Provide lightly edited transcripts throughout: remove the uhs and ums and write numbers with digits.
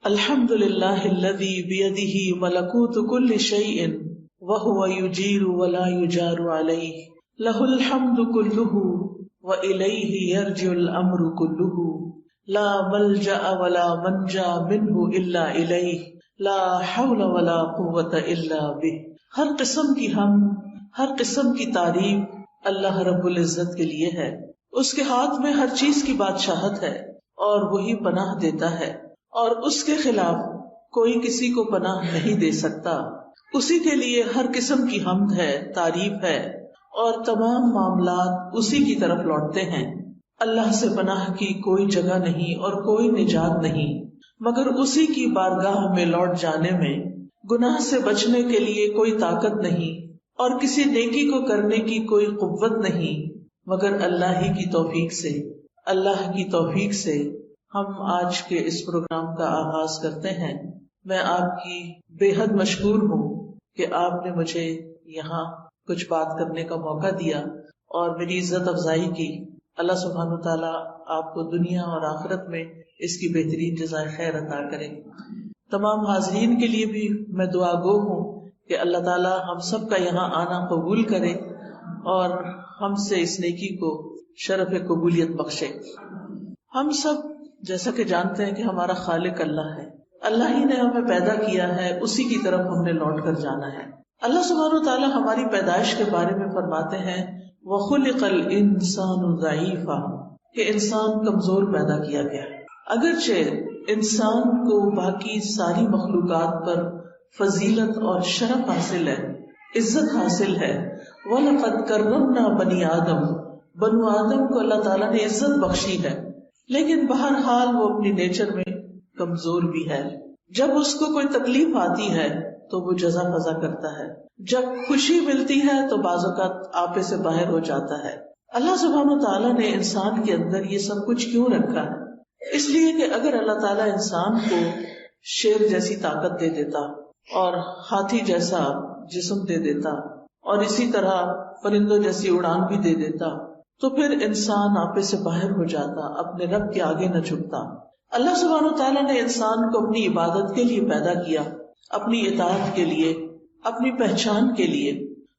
الحمد للہ الذی بیدہ ملکوت کل شیء وہو یجیر ولا یجار علیہ لہ الحمد کلہ وإلیہ یرجع الامر کلہ لا ملجأ ولا منجا منہ الا الیہ لا حول ولا قوة الا بہ۔ ہر قسم کی حمد، ہر قسم کی تعریف اللہ رب العزت کے لیے ہے۔ اس کے ہاتھ میں ہر چیز کی بادشاہت ہے اور وہی پناہ دیتا ہے، اور اس کے خلاف کوئی کسی کو پناہ نہیں دے سکتا۔ اسی کے لیے ہر قسم کی حمد ہے، تعریف ہے، اور تمام معاملات اسی کی طرف لوٹتے ہیں۔ اللہ سے پناہ کی کوئی جگہ نہیں اور کوئی نجات نہیں مگر اسی کی بارگاہ میں لوٹ جانے میں۔ گناہ سے بچنے کے لیے کوئی طاقت نہیں اور کسی نیکی کو کرنے کی کوئی قوت نہیں مگر اللہ ہی کی توفیق سے۔ اللہ کی توفیق سے ہم آج کے اس پروگرام کا آغاز کرتے ہیں۔ میں آپ کی بے حد مشکور ہوں کہ آپ نے مجھے یہاں کچھ بات کرنے کا موقع دیا اور میری عزت افزائی کی۔ اللہ سبحانہ وتعالیٰ آپ کو دنیا اور آخرت میں اس کی بہترین جزائے خیر عطا کرے۔ تمام حاضرین کے لیے بھی میں دعا گو ہوں کہ اللہ تعالیٰ ہم سب کا یہاں آنا قبول کرے اور ہم سے اس نیکی کو شرف قبولیت بخشے۔ ہم سب جیسا کہ جانتے ہیں کہ ہمارا خالق اللہ ہے، اللہ ہی نے ہمیں پیدا کیا ہے، اسی کی طرف ہم نے لوٹ کر جانا ہے۔ اللہ سبحانہ وتعالیٰ ہماری پیدائش کے بارے میں فرماتے ہیں وَخُلِقَ الْإِنسَانُ ضَعِيفًا، کہ انسان کمزور پیدا کیا گیا۔ اگرچہ انسان کو باقی ساری مخلوقات پر فضیلت اور شرف حاصل ہے، عزت حاصل ہے۔ وَلَقَدْ كَرَّمْنَا بَنِي آدم، بنو آدم کو اللہ تعالیٰ نے عزت بخشی ہے، لیکن بہرحال وہ اپنی نیچر میں کمزور بھی ہے۔ جب اس کو کوئی تکلیف آتی ہے تو وہ جزا فضا کرتا ہے، جب خوشی ملتی ہے تو بعض اوقات آپے سے باہر ہو جاتا ہے۔ اللہ سبحانہ وتعالیٰ نے انسان کے اندر یہ سب کچھ کیوں رکھا ہے؟ اس لیے کہ اگر اللہ تعالیٰ انسان کو شیر جیسی طاقت دے دیتا اور ہاتھی جیسا جسم دے دیتا اور اسی طرح پرندوں جیسی اڑان بھی دے دیتا تو پھر انسان آپے سے باہر ہو جاتا، اپنے رب کے آگے نہ جھکتا۔ اللہ سبحانہ وتعالیٰ نے انسان کو اپنی عبادت کے لیے پیدا کیا، اپنی اطاعت کے لیے، اپنی پہچان کے لیے۔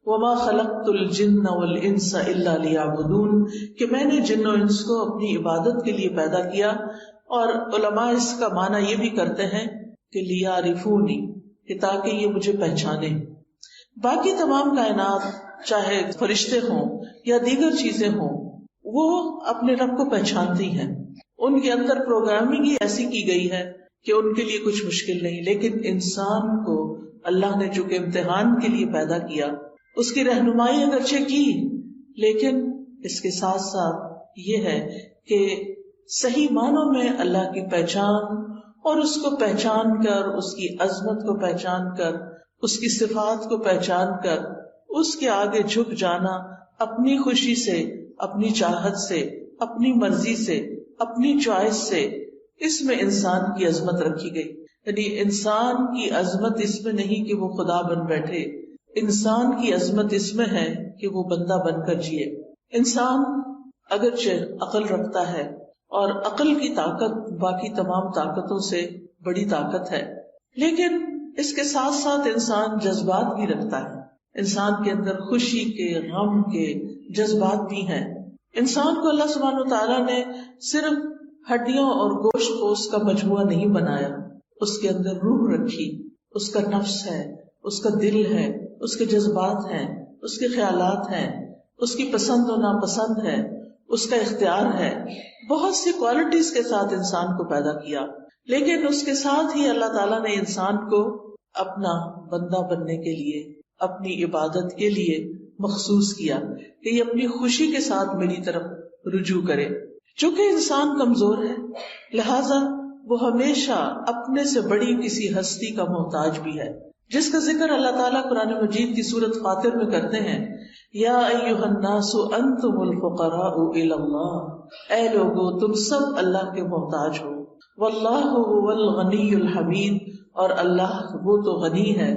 وَمَا خَلَقْتُ الْجِنَّ وَالْإِنسَ إِلَّا لِيَعْبُدُونَ، کہ میں نے جن و انس کو اپنی عبادت کے لیے پیدا کیا، اور علماء اس کا معنی یہ بھی کرتے ہیں کہ لِيَعْرِفُونِ، کہ تاکہ یہ مجھے پہچانے۔ باقی تمام کائنات چاہے فرشتے ہوں یا دیگر چیزیں ہوں، وہ اپنے رب کو پہچانتی ہیں، ان کے اندر پروگرامنگ ہی ایسی کی گئی ہے کہ ان کے لیے کچھ مشکل نہیں۔ لیکن انسان کو اللہ نے چونکہ امتحان کے لیے پیدا کیا، اس کی رہنمائی اگرچہ کی، لیکن اس کے ساتھ ساتھ یہ ہے کہ صحیح معنوں میں اللہ کی پہچان اور اس کو پہچان کر، اس کی عظمت کو پہچان کر، اس کی صفات کو پہچان کر اس کے آگے جھک جانا، اپنی خوشی سے، اپنی چاہت سے، اپنی مرضی سے، اپنی چوائس سے، اس میں انسان کی عظمت رکھی گئی۔ یعنی انسان کی عظمت اس میں نہیں کہ وہ خدا بن بیٹھے، انسان کی عظمت اس میں ہے کہ وہ بندہ بن کر جیے۔ انسان اگرچہ عقل رکھتا ہے اور عقل کی طاقت باقی تمام طاقتوں سے بڑی طاقت ہے، لیکن اس کے ساتھ ساتھ انسان جذبات بھی رکھتا ہے۔ انسان کے اندر خوشی کے، غم کے جذبات بھی ہیں۔ انسان کو اللہ سبحانہ وتعالیٰ نے صرف ہڈیوں اور گوشت پوست کا مجموعہ نہیں بنایا، اس کے اندر روح رکھی، اس کا نفس ہے، اس کا دل ہے، اس کے جذبات ہیں، اس کے خیالات ہیں، اس کی پسند و ناپسند ہے، اس کا اختیار ہے۔ بہت سی کوالٹیز کے ساتھ انسان کو پیدا کیا، لیکن اس کے ساتھ ہی اللہ تعالیٰ نے انسان کو اپنا بندہ بننے کے لیے، اپنی عبادت کے لیے مخصوص کیا کہ یہ اپنی خوشی کے ساتھ میری طرف رجوع کرے۔ چونکہ انسان کمزور ہے، لہذا وہ ہمیشہ اپنے سے بڑی کسی ہستی کا محتاج بھی ہے، جس کا ذکر اللہ تعالیٰ قرآن مجید کی سورۃ فاطر میں کرتے ہیں، یا ایھا الناس انتم الفقراء الی اللہ، اے لوگو تم سب اللہ کے محتاج ہو، واللہ هو الغنی الحمید، اور اللہ وہ تو غنی ہے،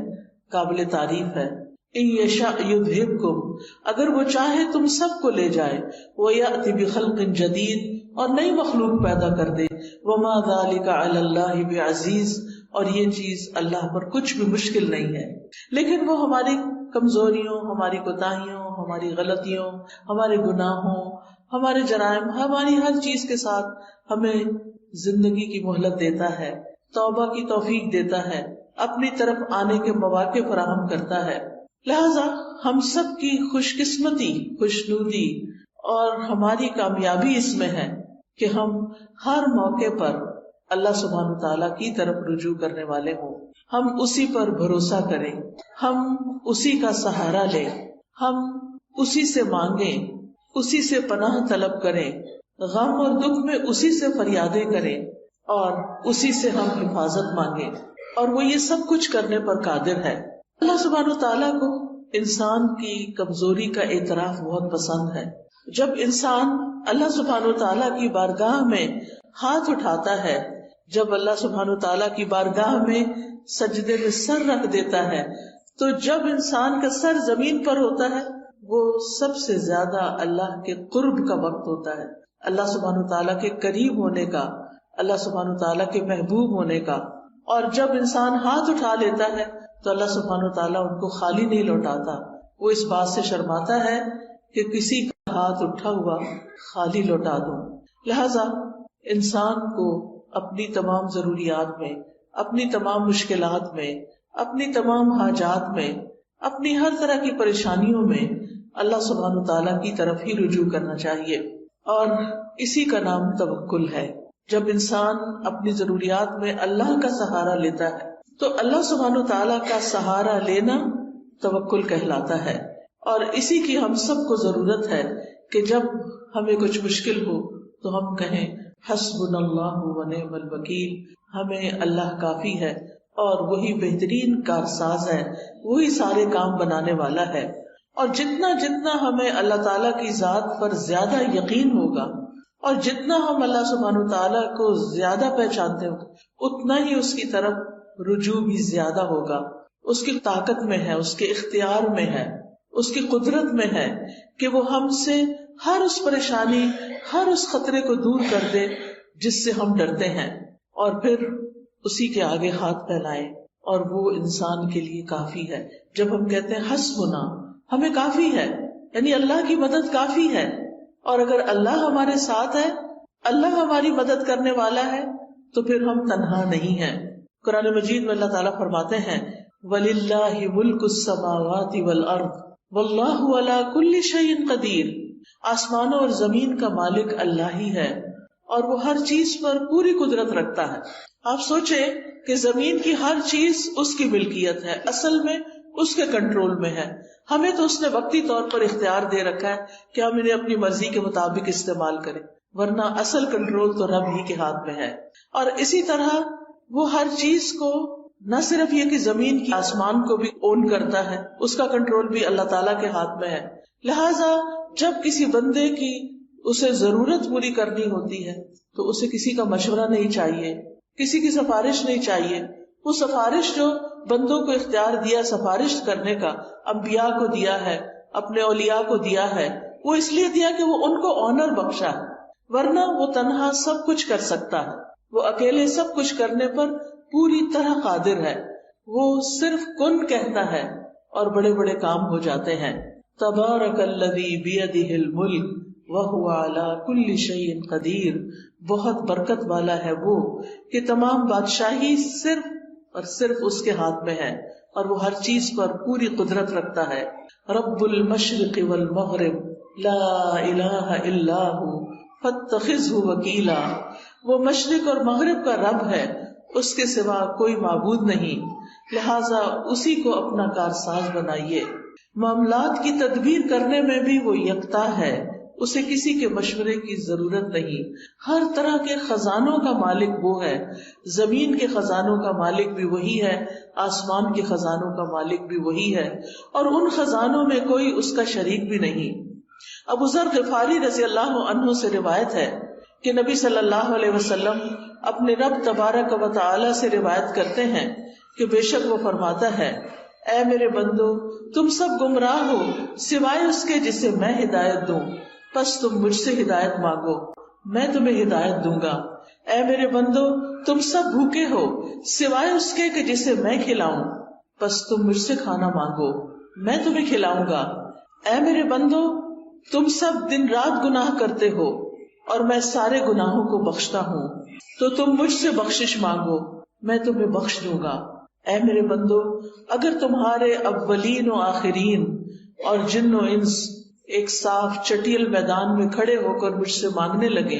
قابل تعریف ہے۔ ان یشاء یذھبکم، اگر وہ چاہے تم سب کو لے جائے، ویأتی بخلق جدید، اور نئی مخلوق پیدا کر دے. وما ذلک علی اللہ بعزیز، اور یہ چیز اللہ پر کچھ بھی مشکل نہیں ہے. لیکن وہ ہماری کمزوریوں، ہماری کوتاہیوں، ہماری غلطیوں، ہمارے گناہوں، ہمارے جرائم، ہماری ہر چیز کے ساتھ ہمیں زندگی کی مہلت دیتا ہے، توبہ کی توفیق دیتا ہے، اپنی طرف آنے کے مواقع فراہم کرتا ہے. لہذا ہم سب کی خوش قسمتی، خوشنودی اور ہماری کامیابی اس میں ہے کہ ہم ہر موقع پر اللہ سبحانہ تعالیٰ کی طرف رجوع کرنے والے ہوں. ہم اسی پر بھروسہ کریں، ہم اسی کا سہارا لیں، ہم اسی سے مانگیں، اسی سے پناہ طلب کریں، غم اور دکھ میں اسی سے فریادیں کریں اور اسی سے ہم حفاظت مانگیں. اور وہ یہ سب کچھ کرنے پر قادر ہے. اللہ سبحانہ تعالیٰ کو انسان کی کمزوری کا اعتراف بہت پسند ہے. جب انسان اللہ سبحانہ تعالیٰ کی بارگاہ میں ہاتھ اٹھاتا ہے، جب اللہ سبحانہ تعالیٰ کی بارگاہ میں سجدے میں سر رکھ دیتا ہے، تو جب انسان کا سر زمین پر ہوتا ہے وہ سب سے زیادہ اللہ کے قرب کا وقت ہوتا ہے، اللہ سبحانہ تعالیٰ کے قریب ہونے کا، اللہ سبحانہ تعالیٰ کے محبوب ہونے کا. اور جب انسان ہاتھ اٹھا لیتا ہے تو اللہ سبحانہ تعالیٰ ان کو خالی نہیں لوٹاتا. وہ اس بات سے شرماتا ہے کہ کسی کا ہاتھ اٹھا ہوا خالی لوٹا دوں. لہذا انسان کو اپنی تمام ضروریات میں، اپنی تمام مشکلات میں، اپنی تمام حاجات میں، اپنی ہر طرح کی پریشانیوں میں اللہ سبحانہ تعالیٰ کی طرف ہی رجوع کرنا چاہیے. اور اسی کا نام توکل ہے. جب انسان اپنی ضروریات میں اللہ کا سہارا لیتا ہے تو اللہ سبحانہ تعالیٰ کا سہارا لینا توکل کہلاتا ہے. اور اسی کی ہم سب کو ضرورت ہے کہ جب ہمیں کچھ مشکل ہو تو ہم کہیں حسبنا اللہ ونعم الوکیل، ہمیں اللہ کافی ہے اور وہی بہترین کارساز ہے، وہی سارے کام بنانے والا ہے. اور جتنا جتنا ہمیں اللہ تعالیٰ کی ذات پر زیادہ یقین ہوگا اور جتنا ہم اللہ سبحانہ تعالیٰ کو زیادہ پہچانتے ہوں اتنا ہی اس کی طرف رجوع بھی زیادہ ہوگا. اس کی طاقت میں ہے، اس کے اختیار میں ہے، اس کی قدرت میں ہے کہ وہ ہم سے ہر اس پریشانی، ہر اس خطرے کو دور کر دے جس سے ہم ڈرتے ہیں، اور پھر اسی کے آگے ہاتھ پھیلائیں. اور وہ انسان کے لیے کافی ہے. جب ہم کہتے ہیں حسبنا، ہمیں کافی ہے، یعنی اللہ کی مدد کافی ہے. اور اگر اللہ ہمارے ساتھ ہے، اللہ ہماری مدد کرنے والا ہے، تو پھر ہم تنہا نہیں ہیں. قرآن مجید میں اللہ تعالیٰ فرماتے ہیں وَلِلَّهِ مُلْكُ السَّمَاوَاتِ وَالْأَرْضِ وَاللَّهُ عَلَى كُلِّ شَيْءٍ قَدِيرٌ. آسمانوں اور زمین کا مالک اللہ ہی ہے اور وہ ہر چیز پر پوری قدرت رکھتا ہے. آپ سوچیں کہ زمین کی ہر چیز اس کی ملکیت ہے، اصل میں اس کے کنٹرول میں ہے. ہمیں تو اس نے وقتی طور پر اختیار دے رکھا ہے کہ ہم انہیں اپنی مرضی کے مطابق استعمال کریں، ورنہ اصل کنٹرول تو رب ہی کے ہاتھ میں ہے. اور اسی طرح وہ ہر چیز کو نہ صرف یہ کہ زمین کی، آسمان کو بھی اون کرتا ہے، اس کا کنٹرول بھی اللہ تعالیٰ کے ہاتھ میں ہے. لہٰذا جب کسی بندے کی اسے ضرورت پوری کرنی ہوتی ہے تو اسے کسی کا مشورہ نہیں چاہیے، کسی کی سفارش نہیں چاہیے. وہ سفارش جو بندوں کو اختیار دیا سفارش کرنے کا، انبیاء کو دیا ہے، اپنے اولیاء کو دیا ہے، وہ اس لیے دیا کہ وہ ان کو آنر بخشا ہے، ورنہ وہ تنہا سب کچھ کر سکتا ہے. وہ اکیلے سب کچھ کرنے پر پوری طرح قادر ہے. وہ صرف کن کہتا ہے اور بڑے بڑے کام ہو جاتے ہیں. تبارک الذی بیدہ الملک وہو علی کل شیء قدیر. بہت برکت والا ہے وہ کہ تمام بادشاہی صرف اور صرف اس کے ہاتھ میں ہے اور وہ ہر چیز پر پوری قدرت رکھتا ہے. رب المشرق والمغرب لا الہ الا ہو فاتخذہ وکیلا. وہ مشرق اور مغرب کا رب ہے، اس کے سوا کوئی معبود نہیں، لہذا اسی کو اپنا کارساز بنائیے. معاملات کی تدبیر کرنے میں بھی وہ یکتا ہے، اسے کسی کے مشورے کی ضرورت نہیں. ہر طرح کے خزانوں کا مالک وہ ہے، زمین کے خزانوں کا مالک بھی وہی ہے، آسمان کے خزانوں کا مالک بھی وہی ہے، اور ان خزانوں میں کوئی اس کا شریک بھی نہیں. ابو ذر غفاری رضی اللہ عنہ سے روایت ہے کہ نبی صلی اللہ علیہ وسلم اپنے رب تبارک و تعالی سے روایت کرتے ہیں کہ بے شک وہ فرماتا ہے اے میرے بندو، تم سب گمراہ ہو سوائے اس کے جسے میں ہدایت دوں، پس تم مجھ سے ہدایت مانگو. میں تمہیں ہدایت دوں گا. اے میرے بندو تم سب بھوکے ہو سوائے اس کے کہ جسے میں کھلاؤں، بس تم مجھ سے کھانا مانگو میں تمہیں کھلاؤں گا. اے میرے بندو تم سب دن رات گناہ کرتے ہو اور میں سارے گناہوں کو بخشتا ہوں، تو تم مجھ سے بخشش مانگو میں تمہیں بخش دوں گا. اے میرے بندو اگر تمہارے اولین و آخرین اور جن و انس ایک صاف چٹیل میدان میں کھڑے ہو کر مجھ سے مانگنے لگے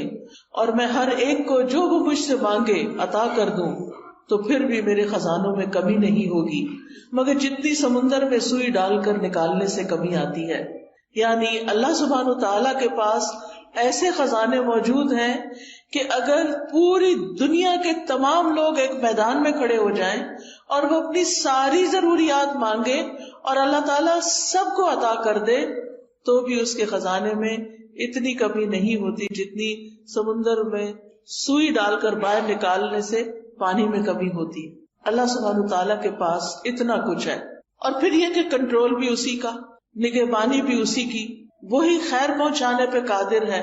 اور میں ہر ایک کو جو وہ مجھ سے مانگے عطا کر دوں، تو پھر بھی میرے خزانوں میں کمی نہیں ہوگی مگر جتنی سمندر میں سوئی ڈال کر نکالنے سے کمی آتی ہے. یعنی اللہ سبحانہ و تعالیٰ کے پاس ایسے خزانے موجود ہیں کہ اگر پوری دنیا کے تمام لوگ ایک میدان میں کھڑے ہو جائیں اور وہ اپنی ساری ضروریات مانگے اور اللہ تعالیٰ سب کو عطا کر دے تو بھی اس کے خزانے میں اتنی کمی نہیں ہوتی جتنی سمندر میں سوئی ڈال کر باہر نکالنے سے پانی میں کمی ہوتی. اللہ سبحانہ تعالیٰ کے پاس اتنا کچھ ہے. اور پھر یہ کہ کنٹرول بھی اسی کا، نگہبانی بھی اسی کی، وہی خیر پہنچانے پہ قادر ہے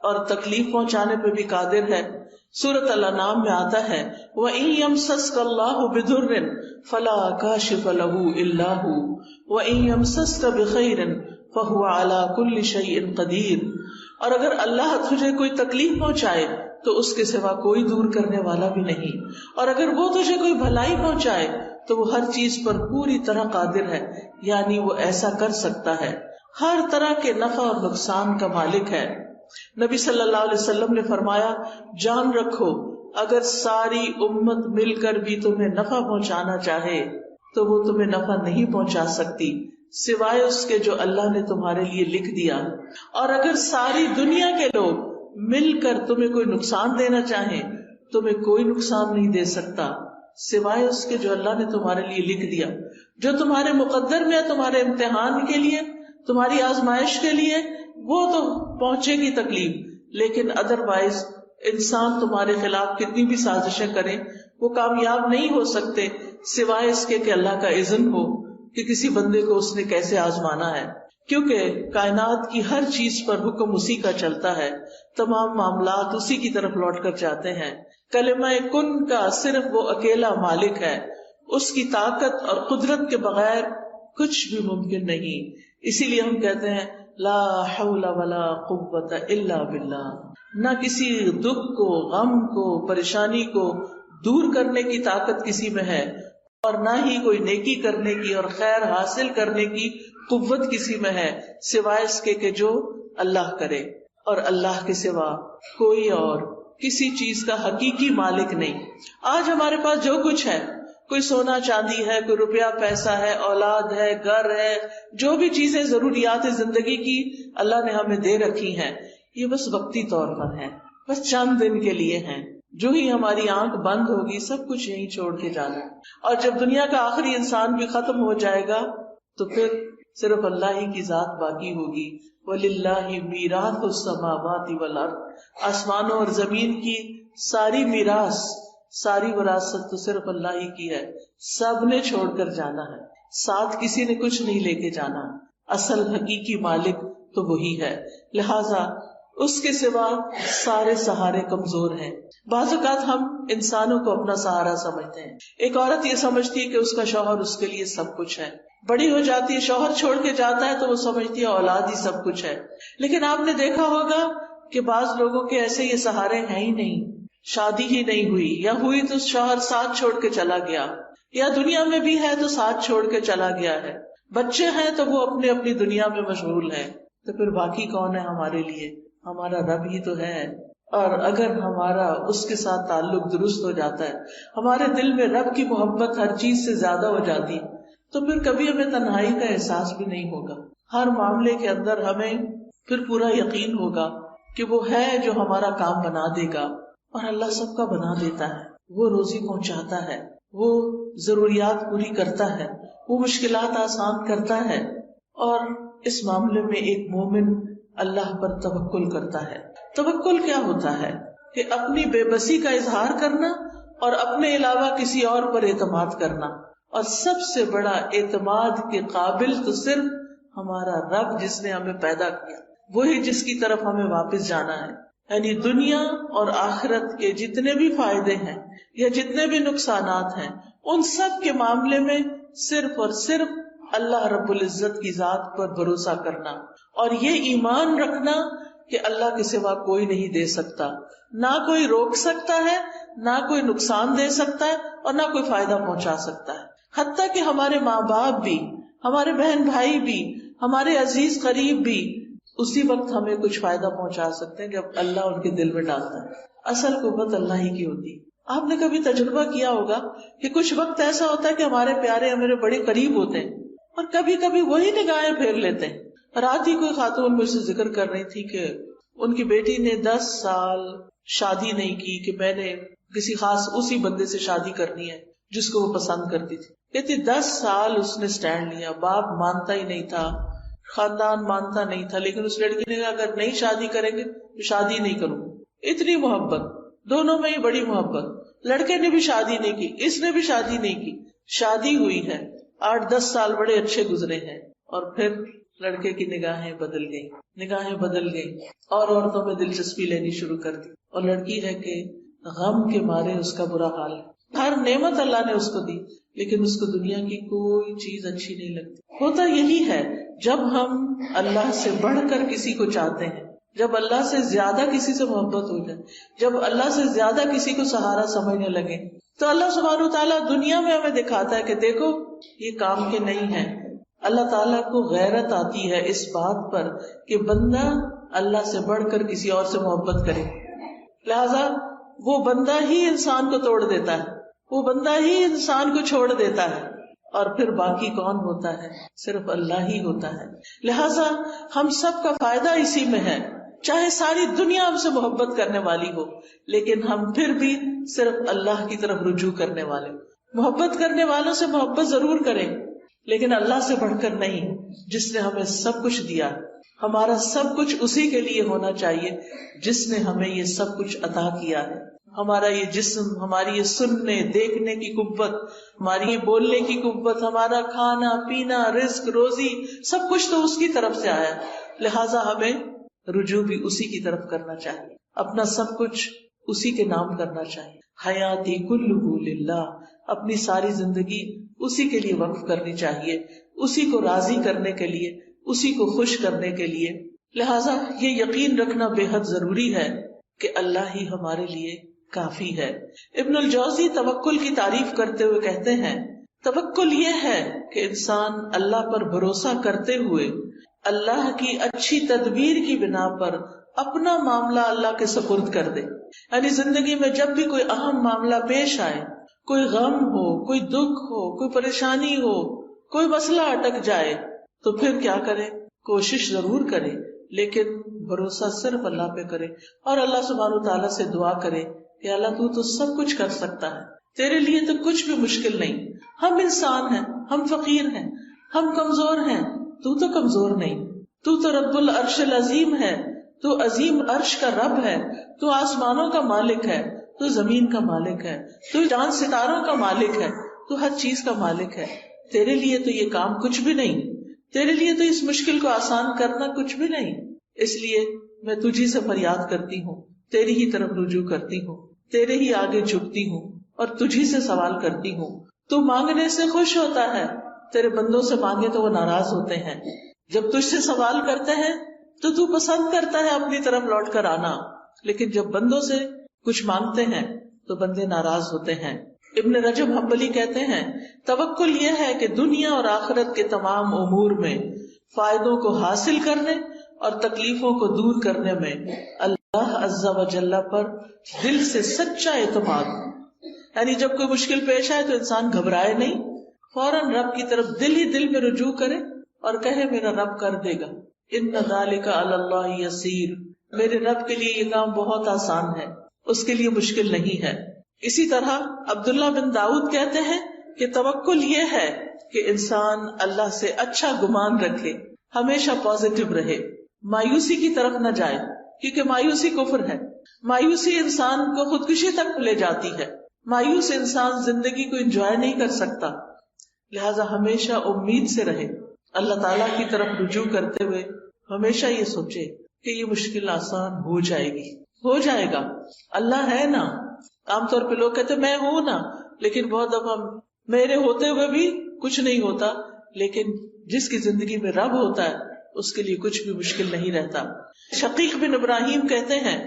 اور تکلیف پہنچانے پہ بھی قادر ہے. سورۃ الانعام میں آتا ہے وَإِن يَمْسَسْكَ اللَّهُ بِضُرٍّ فَلَا كَاشِفَ لَهُ إِلَّا هُوَ وَإِن يَمْسَسْكَ بِخَيْرٍ فَهُوَ عَلَى كُلِّ شَيْءٍ قَدِيرٌ. اور اگر اللہ تجھے کوئی تکلیف پہنچائے تو اس کے سوا کوئی دور کرنے والا بھی نہیں، اور اگر وہ تجھے کوئی بھلائی پہنچائے تو وہ ہر چیز پر پوری طرح قادر ہے، یعنی وہ ایسا کر سکتا ہے، ہر طرح کے نفع اور نقصان کا مالک ہے. نبی صلی اللہ علیہ وسلم نے فرمایا جان رکھو اگر ساری امت مل کر بھی تمہیں نفع پہنچانا چاہے تو وہ تمہیں نفع نہیں پہنچا سکتی سوائے اس کے جو اللہ نے تمہارے لیے لکھ دیا، اور اگر ساری دنیا کے لوگ مل کر تمہیں کوئی نقصان دینا چاہیں تمہیں کوئی نقصان نہیں دے سکتا سوائے اس کے جو اللہ نے تمہارے لیے لکھ دیا، جو تمہارے مقدر میں ہے تمہارے امتحان کے لیے، تمہاری آزمائش کے لیے، وہ تو پہنچے گی تکلیف، لیکن ادروائز انسان تمہارے خلاف کتنی بھی سازشیں کریں وہ کامیاب نہیں ہو سکتے سوائے اس کے کہ اللہ کا اذن ہو کہ کسی بندے کو اس نے کیسے آزمانا ہے. کیونکہ کائنات کی ہر چیز پر حکم اسی کا چلتا ہے، تمام معاملات اسی کی طرف لوٹ کر جاتے ہیں. کلمہ کن کا صرف وہ اکیلا مالک ہے، اس کی طاقت اور قدرت کے بغیر کچھ بھی ممکن نہیں. اسی لیے ہم کہتے ہیں لا حول ولا قوت الا باللہ. نہ کسی دکھ کو، غم کو، پریشانی کو دور کرنے کی طاقت کسی میں ہے اور نہ ہی کوئی نیکی کرنے کی اور خیر حاصل کرنے کی قوت کسی میں ہے سوائے اس کے کہ جو اللہ کرے، اور اللہ کے سوا کوئی اور کسی چیز کا حقیقی مالک نہیں. آج ہمارے پاس جو کچھ ہے، کوئی سونا چاندی ہے، کوئی روپیہ پیسہ ہے، اولاد ہے، گھر ہے، جو بھی چیزیں ضروریات زندگی کی اللہ نے ہمیں دے رکھی ہیں، یہ بس وقتی طور پر ہے، بس چند دن کے لیے ہیں. جو ہی ہماری آنکھ بند ہوگی سب کچھ یہیں چھوڑ کے جانا ہے، اور جب دنیا کا آخری انسان بھی ختم ہو جائے گا تو پھر صرف اللہ ہی کی ذات باقی ہوگی. وَلِلَّهِ مِيرَاثُ السَّمَاوَاتِ وَالْأَرْضِ. آسمانوں اور زمین کی ساری میراث، ساری وراثت تو صرف اللہ ہی کی ہے. سب نے چھوڑ کر جانا ہے، ساتھ کسی نے کچھ نہیں لے کے جانا. اصل حقیقی مالک تو وہی ہے، لہذا اس کے سوا سارے سہارے کمزور ہیں. بعض اوقات ہم انسانوں کو اپنا سہارا سمجھتے ہیں. ایک عورت یہ سمجھتی ہے کہ اس کا شوہر اس کے لیے سب کچھ ہے، بڑی ہو جاتی ہے، شوہر چھوڑ کے جاتا ہے تو وہ سمجھتی ہے اولاد ہی سب کچھ ہے. لیکن آپ نے دیکھا ہوگا کہ بعض لوگوں کے ایسے یہ سہارے ہیں ہی نہیں، شادی ہی نہیں ہوئی، یا ہوئی تو شوہر ساتھ چھوڑ کے چلا گیا، یا دنیا میں بھی ہے تو ساتھ چھوڑ کے چلا گیا ہے، بچے ہیں تو وہ اپنی اپنی دنیا میں مشغول ہیں. تو پھر باقی کون ہے ہمارے لیے؟ ہمارا رب ہی تو ہے. اور اگر ہمارا اس کے ساتھ تعلق درست ہو جاتا ہے، ہمارے دل میں رب کی محبت ہر چیز سے زیادہ ہو جاتی، تو پھر کبھی ہمیں تنہائی کا احساس بھی نہیں ہوگا. ہر معاملے کے اندر ہمیں پھر پورا یقین ہوگا کہ وہ ہے جو ہمارا کام بنا دے گا، اور اللہ سب کا بنا دیتا ہے. وہ روزی پہنچاتا ہے، وہ ضروریات پوری کرتا ہے، وہ مشکلات آسان کرتا ہے. اور اس معاملے میں ایک مومن اللہ پر توکل کرتا ہے. توکل کیا ہوتا ہے؟ کہ اپنی بے بسی کا اظہار کرنا اور اپنے علاوہ کسی اور پر اعتماد کرنا. اور سب سے بڑا اعتماد کے قابل تو صرف ہمارا رب، جس نے ہمیں پیدا کیا، وہی جس کی طرف ہمیں واپس جانا ہے. یعنی دنیا اور آخرت کے جتنے بھی فائدے ہیں یا جتنے بھی نقصانات ہیں، ان سب کے معاملے میں صرف اور صرف اللہ رب العزت کی ذات پر بھروسہ کرنا، اور یہ ایمان رکھنا کہ اللہ کے سوا کوئی نہیں دے سکتا، نہ کوئی روک سکتا ہے، نہ کوئی نقصان دے سکتا ہے، اور نہ کوئی فائدہ پہنچا سکتا ہے. حتیٰ کہ ہمارے ماں باپ بھی، ہمارے بہن بھائی بھی، ہمارے عزیز قریب بھی اسی وقت ہمیں کچھ فائدہ پہنچا سکتے ہیں جب اللہ ان کے دل میں ڈالتا ہے. اصل قوت اللہ ہی کی ہوتی ہے. آپ نے کبھی تجربہ کیا ہوگا کہ کچھ وقت ایسا ہوتا ہے کہ ہمارے پیارے ہمارے بڑے قریب ہوتے ہیں اور کبھی کبھی وہی نگاہیں پھیر لیتے ہیں. رات ہی کوئی خاتون مجھ سے ذکر کر رہی تھی کہ ان کی بیٹی نے 10 سال شادی نہیں کی کہ میں نے کسی خاص اسی بندے سے شادی کرنی ہے جس کو وہ پسند کرتی تھی. کہتی 10 سال اس نے سٹینڈ لیا، باپ مانتا ہی نہیں تھا، خاندان مانتا نہیں تھا، لیکن اس لڑکی نے کہا اگر نہیں شادی کریں گے تو شادی نہیں کروں. اتنی محبت، دونوں میں ہی بڑی محبت. لڑکے نے بھی شادی نہیں کی، اس نے بھی شادی نہیں کی. شادی ہوئی ہے، 8-10 سال بڑے اچھے گزرے ہیں، اور پھر لڑکے کی نگاہیں بدل گئیں اور عورتوں میں دلچسپی لینی شروع کر دی. اور لڑکی ہے کہ غم کے مارے اس کا برا حال ہے. ہر نعمت اللہ نے اس کو دی لیکن اس کو دنیا کی کوئی چیز اچھی نہیں لگتی. ہوتا یہی ہے جب ہم اللہ سے بڑھ کر کسی کو چاہتے ہیں، جب اللہ سے زیادہ کسی سے محبت ہو جائے، جب اللہ سے زیادہ کسی کو سہارا سمجھنے لگے، تو اللہ سبحانہ وتعالیٰ دنیا میں ہمیں دکھاتا ہے کہ دیکھو یہ کام کے نہیں ہے. اللہ تعالیٰ کو غیرت آتی ہے اس بات پر کہ بندہ اللہ سے بڑھ کر کسی اور سے محبت کرے. لہذا وہ بندہ ہی انسان کو توڑ دیتا ہے، وہ بندہ ہی انسان کو چھوڑ دیتا ہے، اور پھر باقی کون ہوتا ہے؟ صرف اللہ ہی ہوتا ہے. لہذا ہم سب کا فائدہ اسی میں ہے. چاہے ساری دنیا ہم سے محبت کرنے والی ہو، لیکن ہم پھر بھی صرف اللہ کی طرف رجوع کرنے والے. محبت کرنے والوں سے محبت ضرور کریں، لیکن اللہ سے بڑھ کر نہیں، جس نے ہمیں سب کچھ دیا. ہمارا سب کچھ اسی کے لیے ہونا چاہیے جس نے ہمیں یہ سب کچھ عطا کیا ہے. ہمارا یہ جسم، ہماری یہ سننے دیکھنے کی قوت، ہماری یہ بولنے کی قوت، ہمارا کھانا پینا، رزق روزی، سب کچھ تو اس کی طرف سے آیا. لہٰذا ہمیں رجوع بھی اسی کی طرف کرنا چاہیے، اپنا سب کچھ اسی کے نام کرنا چاہیے. حیاتی کلہ للہ، اپنی ساری زندگی اسی کے لیے وقف کرنی چاہیے، اسی کو راضی کرنے کے لیے، اسی کو خوش کرنے کے لیے. لہٰذا یہ یقین رکھنا بے حد ضروری ہے کہ اللہ ہی ہمارے لیے کافی ہے. ابن الجوزی توکل کی تعریف کرتے ہوئے کہتے ہیں توکل یہ ہے کہ انسان اللہ پر بھروسہ کرتے ہوئے اللہ کی اچھی تدبیر کی بنا پر اپنا معاملہ اللہ کے سپرد کر دے. یعنی زندگی میں جب بھی کوئی اہم معاملہ پیش آئے، کوئی غم ہو، کوئی دکھ ہو، کوئی پریشانی ہو، کوئی مسئلہ اٹک جائے، تو پھر کیا کرے؟ کوشش ضرور کرے لیکن بھروسہ صرف اللہ پہ کرے، اور اللہ سبحانہ وتعالیٰ سے دعا کرے کہ اللہ تو سب کچھ کر سکتا ہے، تیرے لیے تو کچھ بھی مشکل نہیں. ہم انسان ہیں، ہم فقیر ہیں، ہم کمزور ہیں، تو کمزور نہیں. تو رب العرش العظیم ہے، تو عظیم عرش کا رب ہے، تو آسمانوں کا مالک ہے، تو زمین کا مالک ہے، تو چاند ستاروں کا مالک ہے، تو ہر چیز کا مالک ہے. تیرے لیے تو یہ کام کچھ بھی نہیں، تیرے لیے تو اس مشکل کو آسان کرنا کچھ بھی نہیں. اس لیے میں تجھی سے فریاد کرتی ہوں، تیری ہی طرف رجوع کرتی ہوں، تیرے ہی آگے جھکتی ہوں اور تجھی سے سوال کرتی ہوں. تو مانگنے سے خوش ہوتا ہے، تیرے بندوں سے مانگے تو وہ ناراض ہوتے ہیں. جب تجھ سے سوال کرتے ہیں تو پسند کرتا ہے اپنی طرف لوٹ کر آنا، لیکن جب بندوں سے کچھ مانگتے ہیں تو بندے ناراض ہوتے ہیں. ابن رجب حنبلی کہتے ہیں توکل یہ ہے کہ دنیا اور آخرت کے تمام امور میں فائدوں کو حاصل کرنے اور تکلیفوں کو دور کرنے میں اللہ عز و جل پر دل سے سچا اعتماد. یعنی جب کوئی مشکل پیش آئے تو انسان گھبرائے نہیں، فوراً رب کی طرف دل ہی دل میں رجوع کرے اور کہے میرا رب کر دے گا. ان ذالک علی اللہ یسیر، میرے رب کے لیے یہ کام بہت آسان ہے، اس کے لیے مشکل نہیں ہے. اسی طرح عبداللہ بن داؤد کہتے ہیں کہ توکل یہ ہے کہ انسان اللہ سے اچھا گمان رکھے، ہمیشہ پازیٹو رہے، مایوسی کی طرف نہ جائے، کیونکہ مایوسی کفر ہے. مایوسی انسان کو خودکشی تک لے جاتی ہے. مایوس انسان زندگی کو انجوائے نہیں کر سکتا. لہذا ہمیشہ امید سے رہے، اللہ تعالیٰ کی طرف رجوع کرتے ہوئے ہمیشہ یہ سوچے کہ یہ مشکل آسان ہو جائے گی. ہو جائے گا. اللہ ہے نا. عام طور پہ لوگ کہتے میں ہوں نا، لیکن بہت دفعہ میرے ہوتے ہوئے بھی کچھ نہیں ہوتا. لیکن جس کی زندگی میں رب ہوتا ہے اس کے لیے کچھ بھی مشکل نہیں رہتا. شقیق بن ابراہیم کہتے ہیں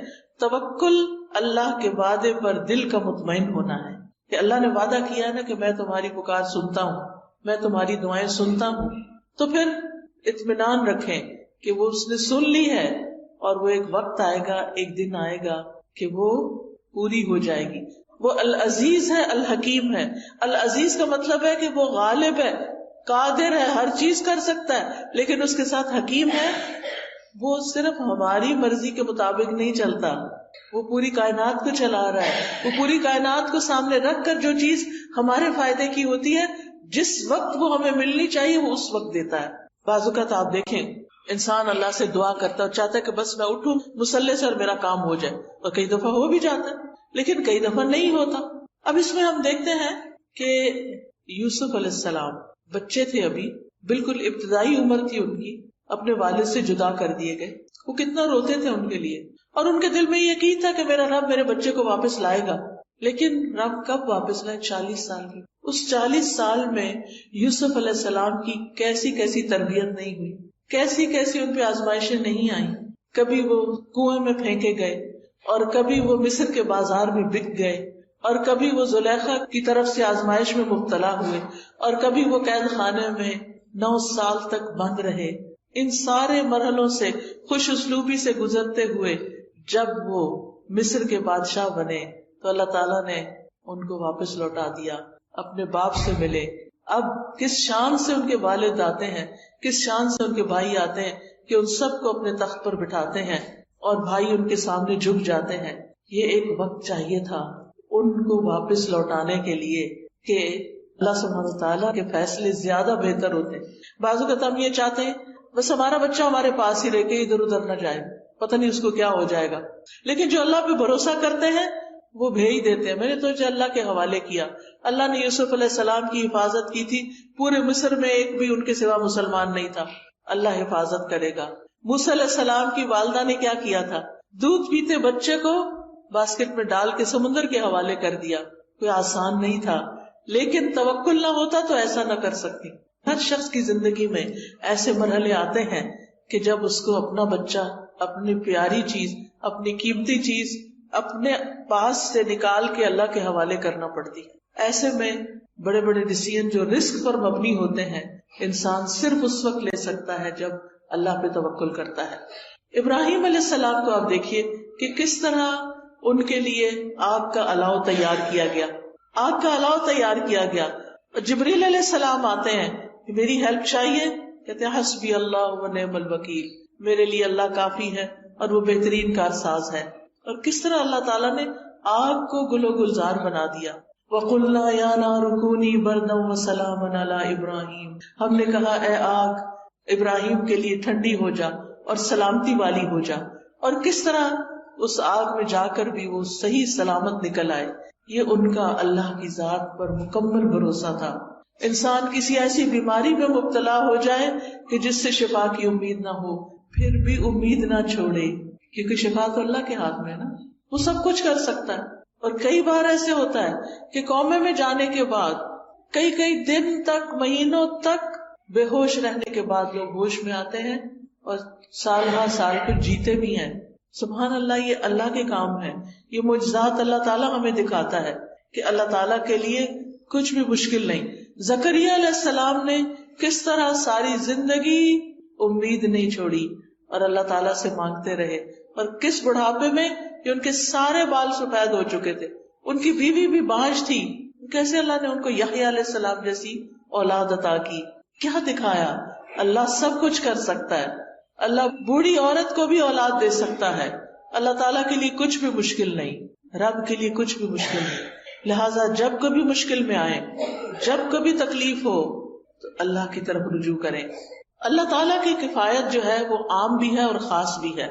توکل اللہ کے وعدے پر دل کا مطمئن ہونا ہے، کہ اللہ نے وعدہ کیا ہے نا کہ میں تمہاری پکار سنتا ہوں، میں تمہاری دعائیں سنتا ہوں، تو پھر اطمینان رکھیں کہ وہ اس نے سن لی ہے، اور وہ ایک وقت آئے گا، ایک دن آئے گا کہ وہ پوری ہو جائے گی. وہ العزیز ہے، الحکیم ہے. العزیز کا مطلب ہے کہ وہ غالب ہے، قادر ہے، ہر چیز کر سکتا ہے، لیکن اس کے ساتھ حکیم ہے. وہ صرف ہماری مرضی کے مطابق نہیں چلتا، وہ پوری کائنات کو چلا رہا ہے. وہ پوری کائنات کو سامنے رکھ کر جو چیز ہمارے فائدے کی ہوتی ہے، جس وقت وہ ہمیں ملنی چاہیے وہ اس وقت دیتا ہے. بعض اوقات آپ دیکھیں انسان اللہ سے دعا کرتا ہے اور چاہتا ہے کہ بس میں اٹھوں مصلے سے اور میرا کام ہو جائے، اور کئی دفعہ ہو بھی جاتا ہے لیکن کئی دفعہ نہیں ہوتا. اب اس میں ہم دیکھتے ہیں کہ یوسف علیہ السلام بچے تھے، ابھی بالکل ابتدائی عمر تھی ان کی، اپنے والد سے جدا کر دیے گئے. وہ کتنا روتے تھے ان کے لیے، اور ان کے دل میں یہ یقین تھا کہ میرا رب میرے بچے کو واپس لائے گا. لیکن رب کب واپس لائے؟ 40 سال کی. اس 40 سال میں یوسف علیہ السلام کی کیسی کیسی تربیت نہیں ہوئی، کیسی کیسی ان پہ آزمائشیں نہیں آئیں. کبھی وہ کنویں میں پھینکے گئے، اور کبھی وہ مصر کے بازار میں بک گئے، اور کبھی وہ زلیخا کی طرف سے آزمائش میں مبتلا ہوئے، اور کبھی وہ قید خانے میں 9 سال تک بند رہے. ان سارے مرحلوں سے خوش اسلوبی سے گزرتے ہوئے جب وہ مصر کے بادشاہ بنے تو اللہ تعالیٰ نے ان کو واپس لوٹا دیا، اپنے باپ سے ملے. اب کس شان سے ان کے والد آتے ہیں، کس شان سے ان کے بھائی آتے ہیں کہ ان سب کو اپنے تخت پر بٹھاتے ہیں اور بھائی ان کے سامنے جھک جاتے ہیں. یہ ایک وقت چاہیے تھا ان کو واپس لوٹانے کے لیے کہ اللہ سبحانہ وتعالیٰ کے فیصلے زیادہ بہتر ہوتے ہیں. بعض اوقات ہم یہ چاہتے ہیں بس ہمارا بچہ ہمارے پاس ہی رہ کے ادھر ادھر نہ جائے، پتہ نہیں اس کو کیا ہو جائے گا. لیکن جو اللہ پہ بھروسہ کرتے ہیں وہ بھیج دیتے ہیں. میں نے تو اللہ کے حوالے کیا. اللہ نے یوسف علیہ السلام کی حفاظت کی تھی، پورے مصر میں ایک بھی ان کے سوا مسلمان نہیں تھا. اللہ حفاظت کرے گا. موسیٰ علیہ السلام کی والدہ نے کیا کیا تھا؟ دودھ پیتے بچے کو باسکٹ میں ڈال کے سمندر کے حوالے کر دیا. کوئی آسان نہیں تھا، لیکن توکل نہ ہوتا تو ایسا نہ کر سکتی. ہر شخص کی زندگی میں ایسے مرحلے آتے ہیں کہ جب اس کو اپنا بچہ، اپنی پیاری چیز، اپنی قیمتی چیز اپنے پاس سے نکال کے اللہ کے حوالے کرنا پڑتی ہے. ایسے میں بڑے بڑے ڈیسیژن جو رسک پر مبنی ہوتے ہیں انسان صرف اس وقت لے سکتا ہے جب اللہ پہ توکل کرتا ہے. ابراہیم علیہ السلام کو آپ دیکھیے کہ کس طرح ان کے لیے آگ کا الاؤ تیار کیا گیا. آگ کا الاؤ تیار کیا گیا. جبریل علیہ السلام آتے ہیں کہ میری ہیلپ چاہیے، کہتے ہیں حسبی اللہ و نعم الوکیل، میرے لیے اللہ کافی ہے اور وہ بہترین کارساز ہے. اور کس طرح اللہ تعالیٰ نے آگ کو گل و گلزار بنا دیا. وَقُلْنَا يَا نَارُ كُونِي بَرْدًا وَسَلَامًا عَلَىٰ إِبْرَاهِيمَ، ہم نے کہا اے آگ ابراہیم کے لیے ٹھنڈی ہو جا اور سلامتی والی ہو جا. اور کس طرح اس آگ میں جا کر بھی وہ صحیح سلامت نکل آئے. یہ ان کا اللہ کی ذات پر مکمل بھروسہ تھا. انسان کسی ایسی بیماری میں مبتلا ہو جائے کہ جس سے شفا کی امید نہ ہو، پھر بھی امید نہ چھوڑے، کیونکہ شفا تو اللہ کے ہاتھ میں ہے نا، وہ سب کچھ کر سکتا ہے. اور کئی بار ایسے ہوتا ہے کہ قومے میں جانے کے بعد کئی دن تک، مہینوں تک بے ہوش رہنے کے بعد لوگ ہوش میں آتے ہیں اور سال ہر سال پھر جیتے بھی ہیں. سبحان اللہ، یہ اللہ کے کام ہے. یہ معجزات اللہ تعالیٰ ہمیں دکھاتا ہے کہ اللہ تعالیٰ کے لیے کچھ بھی مشکل نہیں. زکریا علیہ السلام نے کس طرح ساری زندگی امید نہیں چھوڑی اور اللہ تعالیٰ سے مانگتے رہے، اور کس بڑھاپے میں کہ ان کے سارے بال سفید ہو چکے تھے، ان کی بیوی بھی بانجھ تھی، کیسے اللہ نے ان کو یحییٰ علیہ السلام جیسی اولاد عطا کی. کیا دکھایا؟ اللہ سب کچھ کر سکتا ہے. اللہ بوڑھی عورت کو بھی اولاد دے سکتا ہے. اللہ تعالیٰ کے لیے کچھ بھی مشکل نہیں، رب کے لیے کچھ بھی مشکل نہیں. لہٰذا جب کبھی مشکل میں آئے، جب کبھی تکلیف ہو، تو اللہ کی طرف رجوع کریں. اللہ تعالیٰ کی کفایت جو ہے وہ عام بھی ہے اور خاص بھی ہے.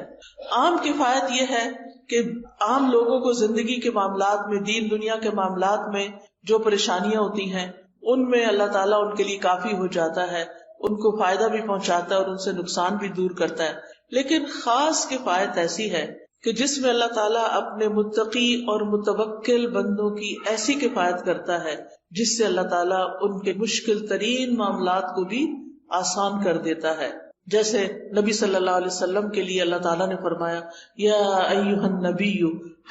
عام کفایت یہ ہے کہ عام لوگوں کو زندگی کے معاملات میں، دین دنیا کے معاملات میں جو پریشانیاں ہوتی ہیں ان میں اللہ تعالیٰ ان کے لیے کافی ہو جاتا ہے، ان کو فائدہ بھی پہنچاتا ہے اور ان سے نقصان بھی دور کرتا ہے. لیکن خاص کفایت ایسی ہے کہ جس میں اللہ تعالیٰ اپنے متقی اور متوکل بندوں کی ایسی کفایت کرتا ہے جس سے اللہ تعالیٰ ان کے مشکل ترین معاملات کو بھی آسان کر دیتا ہے. جیسے نبی صلی اللہ علیہ وسلم کے لیے اللہ تعالیٰ نے فرمایا یا ایھا النبی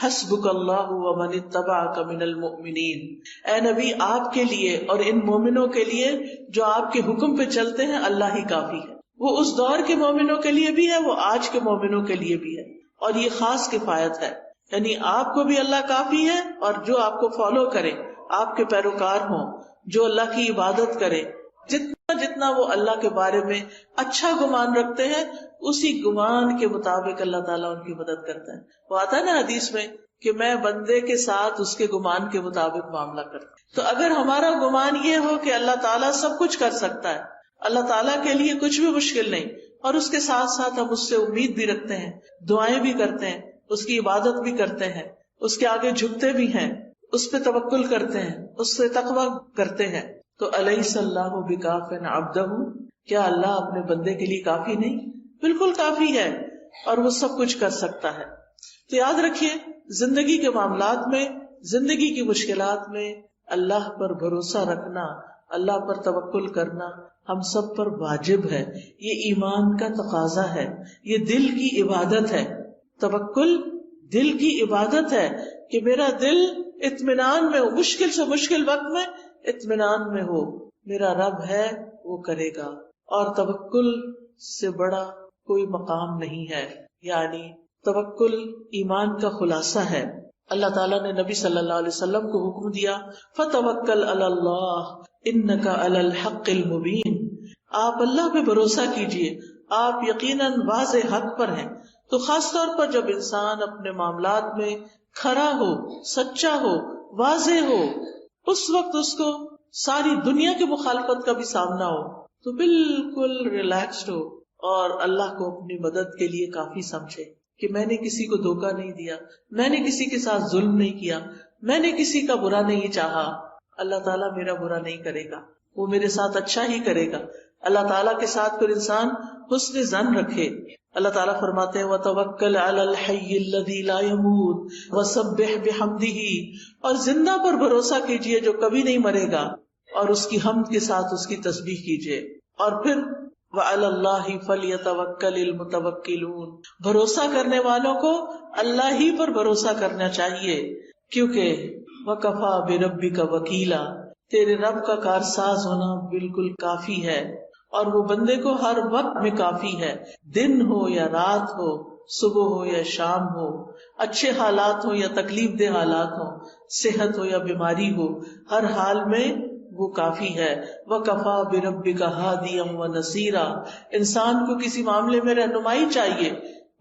حسبک اللہ ومن اتبعک من المؤمنین، اے نبی آپ کے لیے اور ان مومنوں کے لیے جو آپ کے حکم پہ چلتے ہیں اللہ ہی کافی ہے. وہ اس دور کے مومنوں کے لیے بھی ہے، وہ آج کے مومنوں کے لیے بھی ہے، اور یہ خاص کفایت ہے. یعنی آپ کو بھی اللہ کافی ہے، اور جو آپ کو فالو کرے، آپ کے پیروکار ہوں، جو اللہ کی عبادت کرے، جتنا وہ اللہ کے بارے میں اچھا گمان رکھتے ہیں اسی گمان کے مطابق اللہ تعالیٰ ان کی مدد کرتا ہے. وہ آتا ہے نا حدیث میں کہ میں بندے کے ساتھ اس کے گمان کے مطابق معاملہ کرتا ہوں. تو اگر ہمارا گمان یہ ہو کہ اللہ تعالیٰ سب کچھ کر سکتا ہے، اللہ تعالیٰ کے لیے کچھ بھی مشکل نہیں، اور اس کے ساتھ ساتھ ہم اس سے امید بھی رکھتے ہیں، دعائیں بھی کرتے ہیں، اس کی عبادت بھی کرتے ہیں، اس کے آگے جھکتے بھی ہیں، اس پہ توکل کرتے ہیں، اس سے تقویٰ کرتے ہیں، تو الیس اللہ بکاف عبدہ، کیا اللہ اپنے بندے کے لیے کافی نہیں؟ بالکل کافی ہے، اور وہ سب کچھ کر سکتا ہے. تو یاد رکھیے زندگی کے معاملات میں، زندگی کی مشکلات میں اللہ پر بھروسہ رکھنا، اللہ پر توکل کرنا ہم سب پر واجب ہے. یہ ایمان کا تقاضا ہے، یہ دل کی عبادت ہے. توکل دل کی عبادت ہے کہ میرا دل اطمینان میں ہو، مشکل سے مشکل وقت میں اطمینان میں ہو، میرا رب ہے وہ کرے گا. اور توکل سے بڑا کوئی مقام نہیں ہے. یعنی توکل ایمان کا خلاصہ ہے. اللہ تعالیٰ نے نبی صلی اللہ علیہ وسلم کو حکم دیا فَتَوَكَّلْ عَلَى اللَّهِ إِنَّكَ عَلَى الْحَقِّ الْمُبِينِ، آپ اللہ پہ بھروسہ کیجئے، آپ یقیناً واضح حق پر ہیں. تو خاص طور پر جب انسان اپنے معاملات میں کھرا ہو، سچا ہو، واضح ہو، اس وقت اس کو ساری دنیا کی مخالفت کا بھی سامنا ہو تو بالکل ریلیکسڈ ہو اور اللہ کو اپنی مدد کے لیے کافی سمجھے کہ میں نے کسی کو دھوکہ نہیں دیا، میں نے کسی کے ساتھ ظلم نہیں کیا، میں نے کسی کا برا نہیں چاہا. اللہ تعالیٰ میرا برا نہیں کرے گا، وہ میرے ساتھ اچھا ہی کرے گا. اللہ تعالیٰ کے ساتھ پھر انسان حسن ظن رکھے. اللہ تعالیٰ فرماتے ہیں وَتَوَكَّلْ عَلَى الْحَيِّ الَّذِي لَا يَمُوتُ وَسَبِّحْ بِحَمْدِهِ، اور زندہ پر بھروسہ کیجئے جو کبھی نہیں مرے گا، اور اس کی حمد کے ساتھ اس کی تسبیح کیجئے. اور پھر وَعَلَى اللَّهِ فَلْيَتَوَكَّلِ الْمُتَوَكِّلُونَ، بھروسہ کرنے والوں کو اللہ ہی پر بھروسہ کرنا چاہیے، کیونکہ وَكَفَى بِرَبِّكَ وَكِيلًا، تیرے رب کا کارساز ہونا بالکل کافی ہے، اور وہ بندے کو ہر وقت میں کافی ہے، دن ہو یا رات ہو، صبح ہو یا شام ہو، اچھے حالات ہو یا تکلیف دہ حالات ہو، صحت ہو یا بیماری ہو، ہر حال میں وہ کافی ہے. وَكَفَى بِرَبِّكَ هَادِيًا وَنَصِيرًا، انسان کو کسی معاملے میں رہنمائی چاہیے.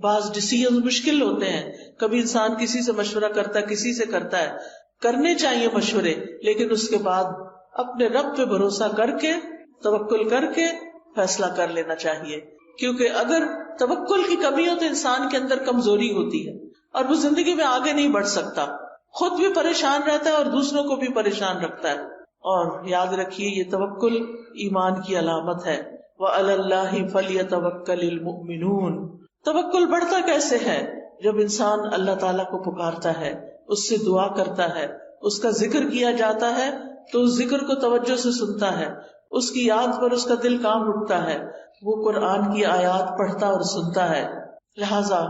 بعض ڈیسیژن مشکل ہوتے ہیں، کبھی انسان کسی سے مشورہ کرتا ہے، کسی سے کرتا ہے، کرنے چاہیے مشورے، لیکن اس کے بعد اپنے رب پہ بھروسہ کر کے، توکل کر کے فیصلہ کر لینا چاہیے. کیونکہ اگر توکل کی کمی ہو تو انسان کے اندر کمزوری ہوتی ہے اور وہ زندگی میں آگے نہیں بڑھ سکتا، خود بھی پریشان رہتا ہے اور دوسروں کو بھی پریشان رکھتا ہے. اور یاد رکھیے یہ توکل ایمان کی علامت ہے. وَعَلَى اللَّهِ فَلْيَتَوَكَّلِ الْمُؤْمِنُونَ. توکل بڑھتا کیسے ہے؟ جب انسان اللہ تعالیٰ کو پکارتا ہے، اس سے دعا کرتا ہے، اس کا ذکر کیا جاتا ہے تو اس ذکر کو توجہ سے سنتا ہے، اس کی یاد پر اس کا دل کانپ اٹھتا ہے، وہ قرآن کی آیات پڑھتا اور سنتا ہے. لہذا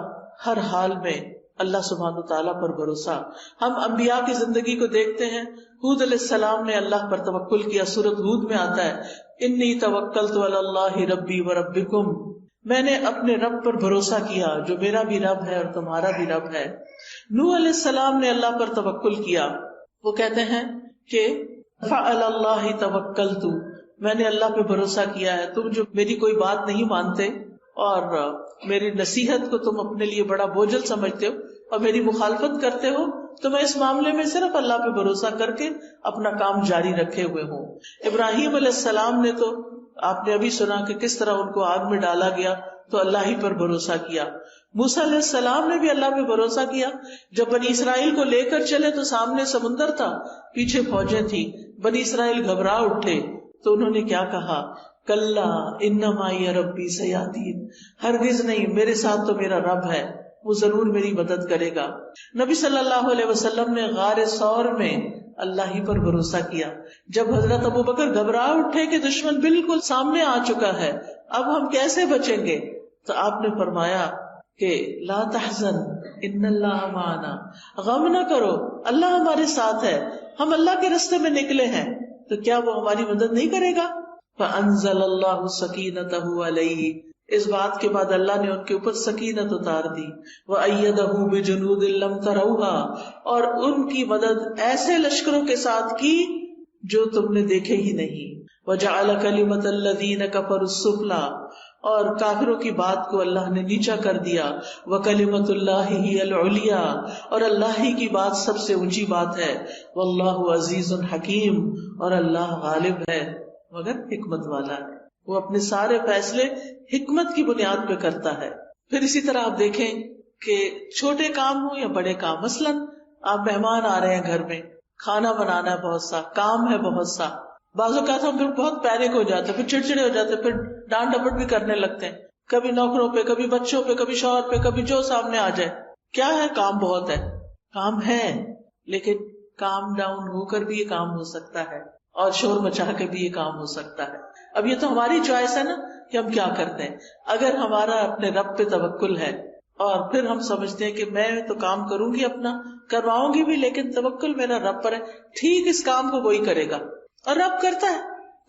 ہر حال میں اللہ سبحانہ تعالیٰ پر بھروسہ. ہم انبیاء کی زندگی کو دیکھتے ہیں. ہود علیہ السلام نے اللہ پر توکل کیا. سورۃ ہود میں آتا ہے انی توکلت علی اللہ ربی وربکم، میں نے اپنے رب پر بھروسہ کیا جو میرا بھی رب ہے اور تمہارا بھی رب ہے. نوح علیہ السلام نے اللہ پر توکل کیا. وہ کہتے ہیں کہ فعلی اللہ توکلت، میں نے اللہ پہ بھروسہ کیا ہے. تم جو میری کوئی بات نہیں مانتے اور میری نصیحت کو تم اپنے لیے بڑا بوجھل سمجھتے ہو اور میری مخالفت کرتے ہو، تو میں اس معاملے میں صرف اللہ پہ بھروسہ کر کے اپنا کام جاری رکھے ہوئے ہوں. ابراہیم علیہ السلام نے تو آپ نے ابھی سنا کہ کس طرح ان کو آگ میں ڈالا گیا تو اللہ ہی پر بھروسہ کیا. موسیٰ علیہ السلام نے بھی اللہ پہ بھروسہ کیا. جب بنی اسرائیل کو لے کر چلے تو سامنے سمندر تھا، پیچھے فوجیں تھی، بنی اسرائیل گھبرا اٹھے تو انہوں نے کیا کہا؟ کلا انما معی ربی سیہدین، ہرگز نہیں، میرے ساتھ تو میرا رب ہے، وہ ضرور میری مدد کرے گا. نبی صلی اللہ علیہ وسلم نے غار ثور میں اللہ ہی پر بھروسہ کیا. جب حضرت ابوبکر گھبرا اٹھے کہ دشمن بالکل سامنے آ چکا ہے، اب ہم کیسے بچیں گے، تو آپ نے فرمایا کہ لا تحزن ان اللہ معنا، غم نہ کرو، اللہ ہمارے ساتھ ہے، ہم اللہ کے راستے میں نکلے ہیں، تو کیا وہ ہماری مدد نہیں کرے گا. فانزل اللہ سکینتہ علیہ، اس بات کے بعد اللہ نے ان کے اوپر سکینت اتار دی. وَأَيَّدَهُ بِجُنُودٍ لَّمْ تَرَوْهَا، اور ان کی مدد ایسے لشکروں کے ساتھ کی جو تم نے دیکھے ہی نہیں. وَجَعَلَ كَلِمَةَ الَّذِينَ كَفَرُوا السُّفْلَىٰ، اور کافروں کی بات کو اللہ نے نیچا کر دیا. وَكَلِمَةُ اللَّهِ هِيَ الْعُلْيَا، اور اللہ ہی کی بات سب سے اونچی بات ہے. وَاللَّهُ عَزِيزٌ حَكِيمٌ، اور اللہ غالب ہے مگر حکمت والا ہے، وہ اپنے سارے فیصلے حکمت کی بنیاد پہ کرتا ہے. پھر اسی طرح آپ دیکھیں کہ چھوٹے کام ہوں یا بڑے کام، مثلاً آپ مہمان آ رہے ہیں گھر میں، کھانا بنانا ہے، بہت سا کام ہے، بہت سا، بعض اوقات ہم پھر بہت پینک ہو جاتے ہیں، پھر چڑچڑے ہو جاتے ہیں، پھر ڈانٹ ڈپٹ بھی کرنے لگتے ہیں، کبھی نوکروں پہ، کبھی بچوں پہ، کبھی شوہر پہ، کبھی جو سامنے آ جائے. کیا ہے، کام بہت ہے، کام ہے، لیکن کام ڈاؤن ہو کر بھی یہ کام ہو سکتا ہے، اور شور مچا کے بھی یہ کام ہو سکتا ہے. اب یہ تو ہماری چوائس ہے نا کہ ہم کیا کرتے ہیں. اگر ہمارا اپنے رب پہ توکل ہے اور پھر ہم سمجھتے ہیں کہ میں تو کام کروں گی، اپنا کرواؤں گی بھی، لیکن توکل میرا رب پر ہے، ٹھیک اس کام کو وہی کرے گا اور رب کرتا ہے،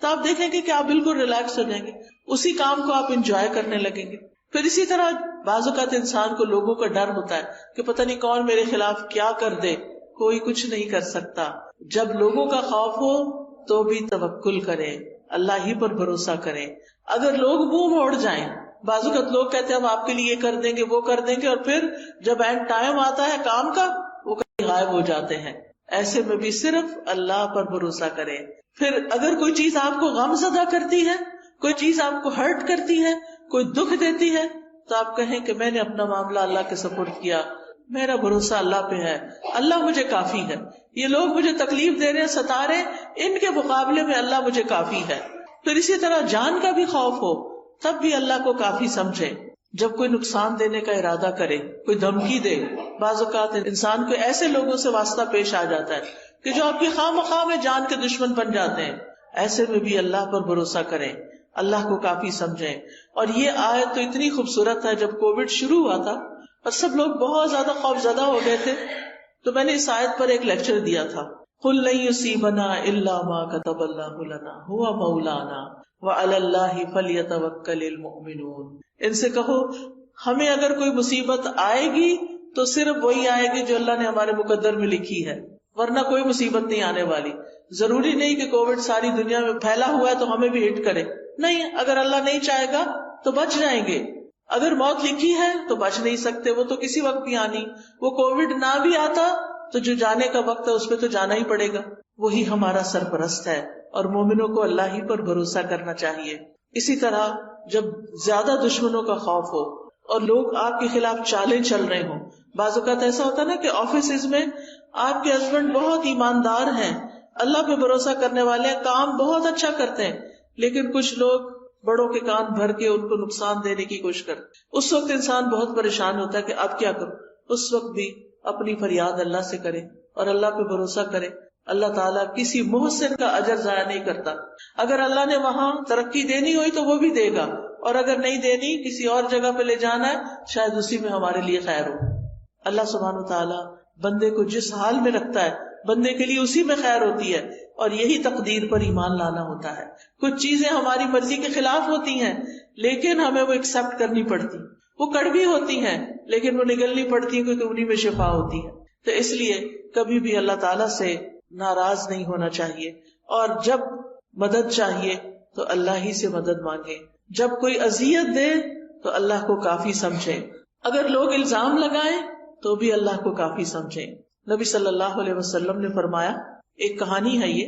تو آپ دیکھیں گے کہ آپ بالکل ریلیکس ہو جائیں گے، اسی کام کو آپ انجوائے کرنے لگیں گے. پھر اسی طرح بعض اوقات انسان کو لوگوں کا ڈر ہوتا ہے کہ پتہ نہیں کون میرے خلاف کیا کر دے. کوئی کچھ نہیں کر سکتا. جب لوگوں کا خوف ہو تو بھی توکل کریں، اللہ ہی پر بھروسہ کریں. اگر لوگ منہ موڑ جائیں، بعض اوقات لوگ کہتے ہیں ہم آپ کے لیے یہ کر دیں گے، وہ کر دیں گے، اور پھر جب اینڈ ٹائم آتا ہے کام کا وہ کہیں غائب ہو جاتے ہیں. ایسے میں بھی صرف اللہ پر بھروسہ کریں. پھر اگر کوئی چیز آپ کو غم زدہ کرتی ہے، کوئی چیز آپ کو ہرٹ کرتی ہے، کوئی دکھ دیتی ہے، تو آپ کہیں کہ میں نے اپنا معاملہ اللہ کے سپرد کیا، میرا بھروسہ اللہ پہ ہے، اللہ مجھے کافی ہے. یہ لوگ مجھے تکلیف دے رہے، ستا رہے، ان کے مقابلے میں اللہ مجھے کافی ہے. پھر اسی طرح جان کا بھی خوف ہو تب بھی اللہ کو کافی سمجھے. جب کوئی نقصان دینے کا ارادہ کرے، کوئی دھمکی دے، بعض اوقات انسان کو ایسے لوگوں سے واسطہ پیش آ جاتا ہے کہ جو آپ کی خواہ مخواہ میں جان کے دشمن بن جاتے ہیں. ایسے میں بھی اللہ پر بھروسہ کریں، اللہ کو کافی سمجھیں. اور یہ آیت تو اتنی خوبصورت ہے. جب کووڈ شروع ہوا تھا اور سب لوگ بہت زیادہ خوف زدہ ہو گئے تھے، تو میں نے اس آیت پر ایک لیکچر دیا تھا، قُلْ لَن يُصِيبَنَا إِلَّا مَا كَتَبَ اللَّهُ لَنَا هُوَ مَوْلَانَا وَعَلَى اللَّهِ فَلْيَتَوَكَّلِ الْمُؤْمِنُونَ. ان سے کہو ہمیں اگر کوئی مصیبت آئے گی تو صرف وہی آئے گی جو اللہ نے ہمارے مقدر میں لکھی ہے، ورنہ کوئی مصیبت نہیں آنے والی. ضروری نہیں کہ کووڈ ساری دنیا میں پھیلا ہوا ہے تو ہمیں بھی ہٹ کرے، نہیں، اگر اللہ نہیں چاہے گا تو بچ جائیں گے. اگر موت لکھی ہے تو بچ نہیں سکتے، وہ تو کسی وقت بھی آنی. وہ کووڈ نہ بھی آتا تو جو جانے کا وقت ہے اس پہ تو جانا ہی پڑے گا. وہی ہمارا سرپرست ہے، اور مومنوں کو اللہ ہی پر بھروسہ کرنا چاہیے. اسی طرح جب زیادہ دشمنوں کا خوف ہو اور لوگ آپ کے خلاف چالیں چل رہے ہوں، بعض اوقات ایسا ہوتا ہے نا کہ آفیسز میں آپ کے ہسبینڈ بہت ایماندار ہیں، اللہ پہ بھروسہ کرنے والے ہیں، کام بہت اچھا کرتے ہیں، لیکن کچھ لوگ بڑوں کے کان بھر کے ان کو نقصان دینے کی کوشش کرتے. اس وقت انسان بہت پریشان ہوتا ہے کہ اب کیا کروں. اس وقت بھی اپنی فریاد اللہ سے کرے اور اللہ پہ بھروسہ کرے. اللہ تعالیٰ کسی محسن کا اجر ضائع نہیں کرتا. اگر اللہ نے وہاں ترقی دینی ہوئی تو وہ بھی دے گا، اور اگر نہیں دینی، کسی اور جگہ پہ لے جانا ہے، شاید اسی میں ہمارے لیے خیر ہو. اللہ سبحانہ وتعالیٰ بندے کو جس حال میں رکھتا ہے بندے کے لیے اسی میں خیر ہوتی ہے، اور یہی تقدیر پر ایمان لانا ہوتا ہے. کچھ چیزیں ہماری مرضی کے خلاف ہوتی ہیں لیکن ہمیں وہ ایکسپٹ کرنی پڑتی، وہ کڑوی ہوتی ہیں لیکن وہ نگلنی پڑتی ہیں کیونکہ انہیں میں شفا ہوتی ہے. تو اس لیے کبھی بھی اللہ تعالیٰ سے ناراض نہیں ہونا چاہیے، اور جب مدد چاہیے تو اللہ ہی سے مدد مانگے. جب کوئی اذیت دے تو اللہ کو کافی سمجھے. اگر لوگ الزام لگائیں تو بھی اللہ کو کافی سمجھیں. نبی صلی اللہ علیہ وسلم نے فرمایا، ایک کہانی ہے یہ،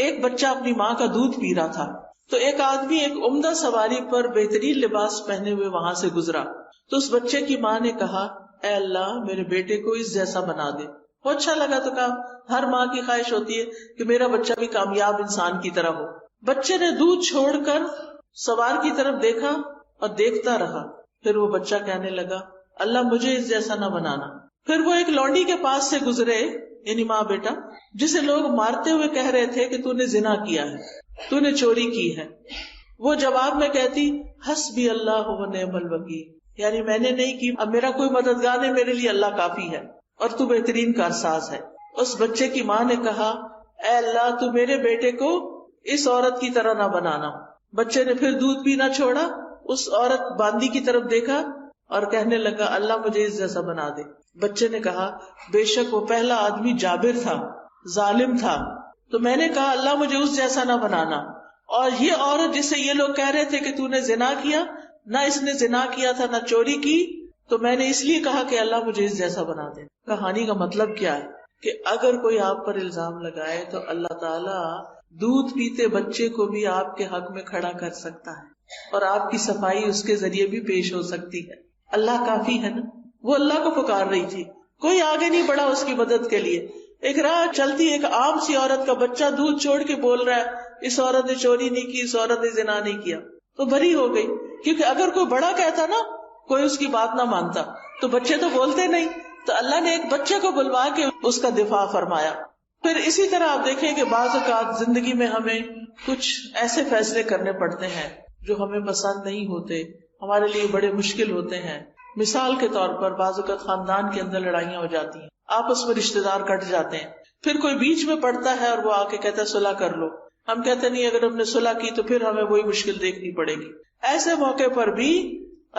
ایک بچہ اپنی ماں کا دودھ پی رہا تھا تو ایک آدمی ایک عمدہ سواری پر بہترین لباس پہنے ہوئے وہاں سے گزرا. تو اس بچے کی ماں نے کہا، اے اللہ میرے بیٹے کو اس جیسا بنا دے. وہ اچھا لگا تو کہا، ہر ماں کی خواہش ہوتی ہے کہ میرا بچہ بھی کامیاب انسان کی طرح ہو. بچے نے دودھ چھوڑ کر سوار کی طرف دیکھا اور دیکھتا رہا. پھر وہ بچہ کہنے لگا، اللہ مجھے اس جیسا نہ بنانا. پھر وہ ایک لونڈی کے پاس سے گزرے، یعنی ماں بیٹا، جسے لوگ مارتے ہوئے کہہ رہے تھے کہ تو نے زنا کیا ہے، تو نے چوری کی ہے. وہ جواب میں کہتی حسبی اللہ و نعم الوکیل، یعنی میں نے نہیں کی، اب میرا کوئی مددگار نہیں، میرے لیے اللہ کافی ہے اور تو بہترین کارساز ہے. اس بچے کی ماں نے کہا اے اللہ تو میرے بیٹے کو اس عورت کی طرح نہ بنانا. بچے نے پھر دودھ پینا چھوڑا، اس عورت باندی کی طرف دیکھا اور کہنے لگا اللہ مجھے اس جیسا بنا دے. بچے نے کہا بے شک وہ پہلا آدمی جابر تھا، ظالم تھا، تو میں نے کہا اللہ مجھے اس جیسا نہ بنانا. اور یہ عورت جسے یہ لوگ کہہ رہے تھے کہ تو نے زنا کیا، نہ اس نے زنا کیا تھا نہ چوری کی، تو میں نے اس لیے کہا کہ اللہ مجھے اس جیسا بنا دے. کہانی کا مطلب کیا ہے کہ اگر کوئی آپ پر الزام لگائے تو اللہ تعالیٰ دودھ پیتے بچے کو بھی آپ کے حق میں کھڑا کر سکتا ہے اور آپ کی صفائی اس کے ذریعے بھی پیش ہو سکتی ہے. اللہ کافی ہے نا. وہ اللہ کو پکار رہی تھی، کوئی آگے نہیں بڑھا اس کی مدد کے لیے. ایک راہ چلتی ایک عام سی عورت کا بچہ دودھ چھوڑ کے بول رہا ہے اس عورت نے چوری نہیں کی، اس عورت نے زنا نہیں کیا، تو بری ہو گئی. کیونکہ اگر کوئی بڑا کہتا نا، کوئی اس کی بات نہ مانتا، تو بچے تو بولتے نہیں، تو اللہ نے ایک بچے کو بلوا کے اس کا دفاع فرمایا. پھر اسی طرح آپ دیکھیں کہ بعض اوقات زندگی میں ہمیں کچھ ایسے فیصلے کرنے پڑتے ہیں جو ہمیں پسند نہیں ہوتے، ہمارے لیے بڑے مشکل ہوتے ہیں. مثال کے طور پر بعض اوقات خاندان کے اندر لڑائیاں ہو جاتی ہیں، آپس میں رشتے دار کٹ جاتے ہیں، پھر کوئی بیچ میں پڑتا ہے اور وہ آ کے کہتا ہے صلح کر لو. ہم کہتے نہیں اگر ہم نے صلح کی تو پھر ہمیں وہی مشکل دیکھنی پڑے گی. ایسے موقع پر بھی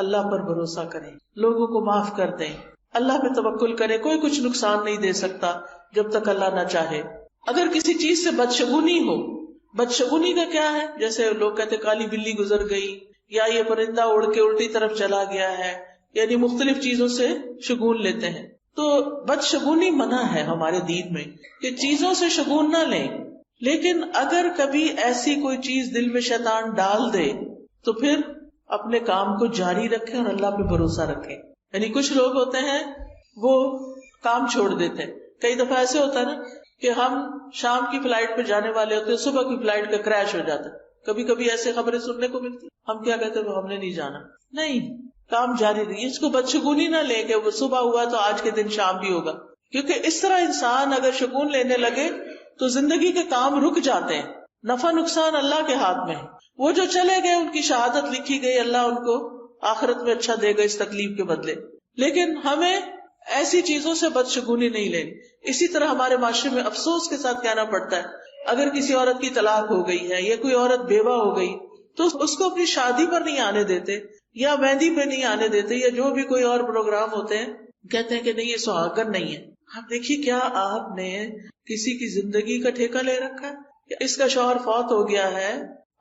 اللہ پر بھروسہ کریں، لوگوں کو معاف کر دیں، اللہ پہ توکل کریں. کوئی کچھ نقصان نہیں دے سکتا جب تک اللہ نہ چاہے. اگر کسی چیز سے بدشگونی ہو، بدشگونی کا کیا ہے، جیسے لوگ کہتے کالی بلی گزر گئی، یا یہ پرندہ اڑ کے الٹی طرف چلا گیا ہے، یعنی مختلف چیزوں سے شگون لیتے ہیں. تو بدشگونی منع ہے ہمارے دین میں کہ چیزوں سے شگون نہ لیں. لیکن اگر کبھی ایسی کوئی چیز دل میں شیطان ڈال دے تو پھر اپنے کام کو جاری رکھیں اور اللہ پہ بھروسہ رکھیں. یعنی کچھ لوگ ہوتے ہیں وہ کام چھوڑ دیتے ہیں. کئی دفعہ ایسے ہوتا ہے نا کہ ہم شام کی فلائٹ پہ جانے والے ہوتے ہیں، صبح کی فلائٹ کا کریش ہو جاتا ہے. کبھی کبھی ایسے خبریں سننے کو ملتی، ہم کیا کہتے ہیں ہم نے نہیں جانا. نہیں، کام جاری رہیے. اس کو بدشگونی نہ لے کہ وہ صبح ہوا تو آج کے دن شام بھی ہوگا، کیونکہ اس طرح انسان اگر شگون لینے لگے تو زندگی کے کام رک جاتے ہیں. نفع نقصان اللہ کے ہاتھ میں ہے. وہ جو چلے گئے ان کی شہادت لکھی گئی، اللہ ان کو آخرت میں اچھا دے گا اس تکلیف کے بدلے. لیکن ہمیں ایسی چیزوں سے بدشگونی نہیں لینی. اسی طرح ہمارے معاشرے میں افسوس کے ساتھ کہنا پڑتا ہے اگر کسی عورت کی طلاق ہو گئی ہے یا کوئی عورت بیوہ ہو گئی تو اس کو اپنی شادی پر نہیں آنے دیتے یا مہندی پہ نہیں آنے دیتے یا جو بھی کوئی اور پروگرام ہوتے ہیں، کہتے ہیں کہ نہیں یہ سہاگن نہیں ہے. آپ دیکھیے کیا آپ نے کسی کی زندگی کا ٹھیکہ لے رکھا ہے. اس کا شوہر فوت ہو گیا ہے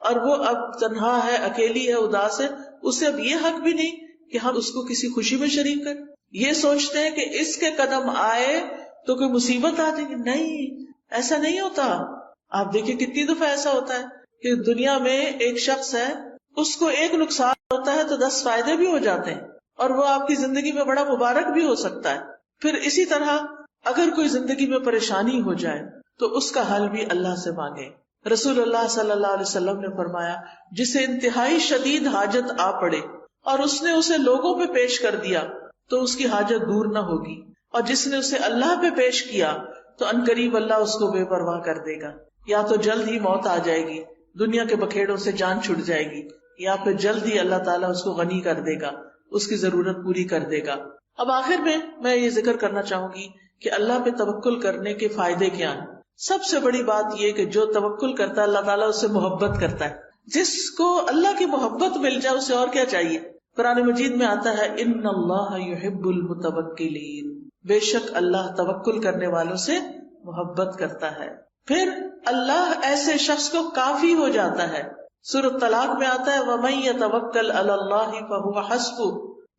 اور وہ اب تنہا ہے، اکیلی ہے، اداس ہے، اسے اب یہ حق بھی نہیں کہ ہم اس کو کسی خوشی میں شریک کریں. یہ سوچتے ہیں کہ اس کے قدم آئے تو کوئی مصیبت آ جائے گی. نہیں، ایسا نہیں ہوتا. آپ دیکھیں کتنی دفعہ ایسا ہوتا ہے کہ دنیا میں ایک شخص ہے، اس کو ایک نقصان ہوتا ہے تو 10 فائدے بھی ہو جاتے ہیں اور وہ آپ کی زندگی میں بڑا مبارک بھی ہو سکتا ہے. پھر اسی طرح اگر کوئی زندگی میں پریشانی ہو جائے تو اس کا حل بھی اللہ سے مانگے. رسول اللہ صلی اللہ علیہ وسلم نے فرمایا جسے انتہائی شدید حاجت آ پڑے اور اس نے اسے لوگوں پہ پیش کر دیا تو اس کی حاجت دور نہ ہوگی، اور جس نے اسے اللہ پہ پیش کیا تو عنقریب اللہ اس کو بے پرواہ کر دے گا. یا تو جلد ہی موت آ جائے گی، دنیا کے بکھیڑوں سے جان چھٹ جائے گی، یا پھر جلد ہی اللہ تعالیٰ اس کو غنی کر دے گا، اس کی ضرورت پوری کر دے گا. اب آخر میں یہ ذکر کرنا چاہوں گی کہ اللہ پہ توکل کرنے کے فائدے کیا ہیں. سب سے بڑی بات یہ کہ جو توکل کرتا ہے اللہ تعالیٰ اس سے محبت کرتا ہے. جس کو اللہ کی محبت مل جائے اسے اور کیا چاہیے. قرآن مجید میں آتا ہے ان اللہ یحب المتوکلین، بے شک اللہ توکل کرنے والوں سے محبت کرتا ہے. پھر اللہ ایسے شخص کو کافی ہو جاتا ہے. سورۃ طلاق میں آتا ہے وَمَن يَتَوَکَّلْ عَلَى اللَّهِ فَهُوَ حَسْبُهُ،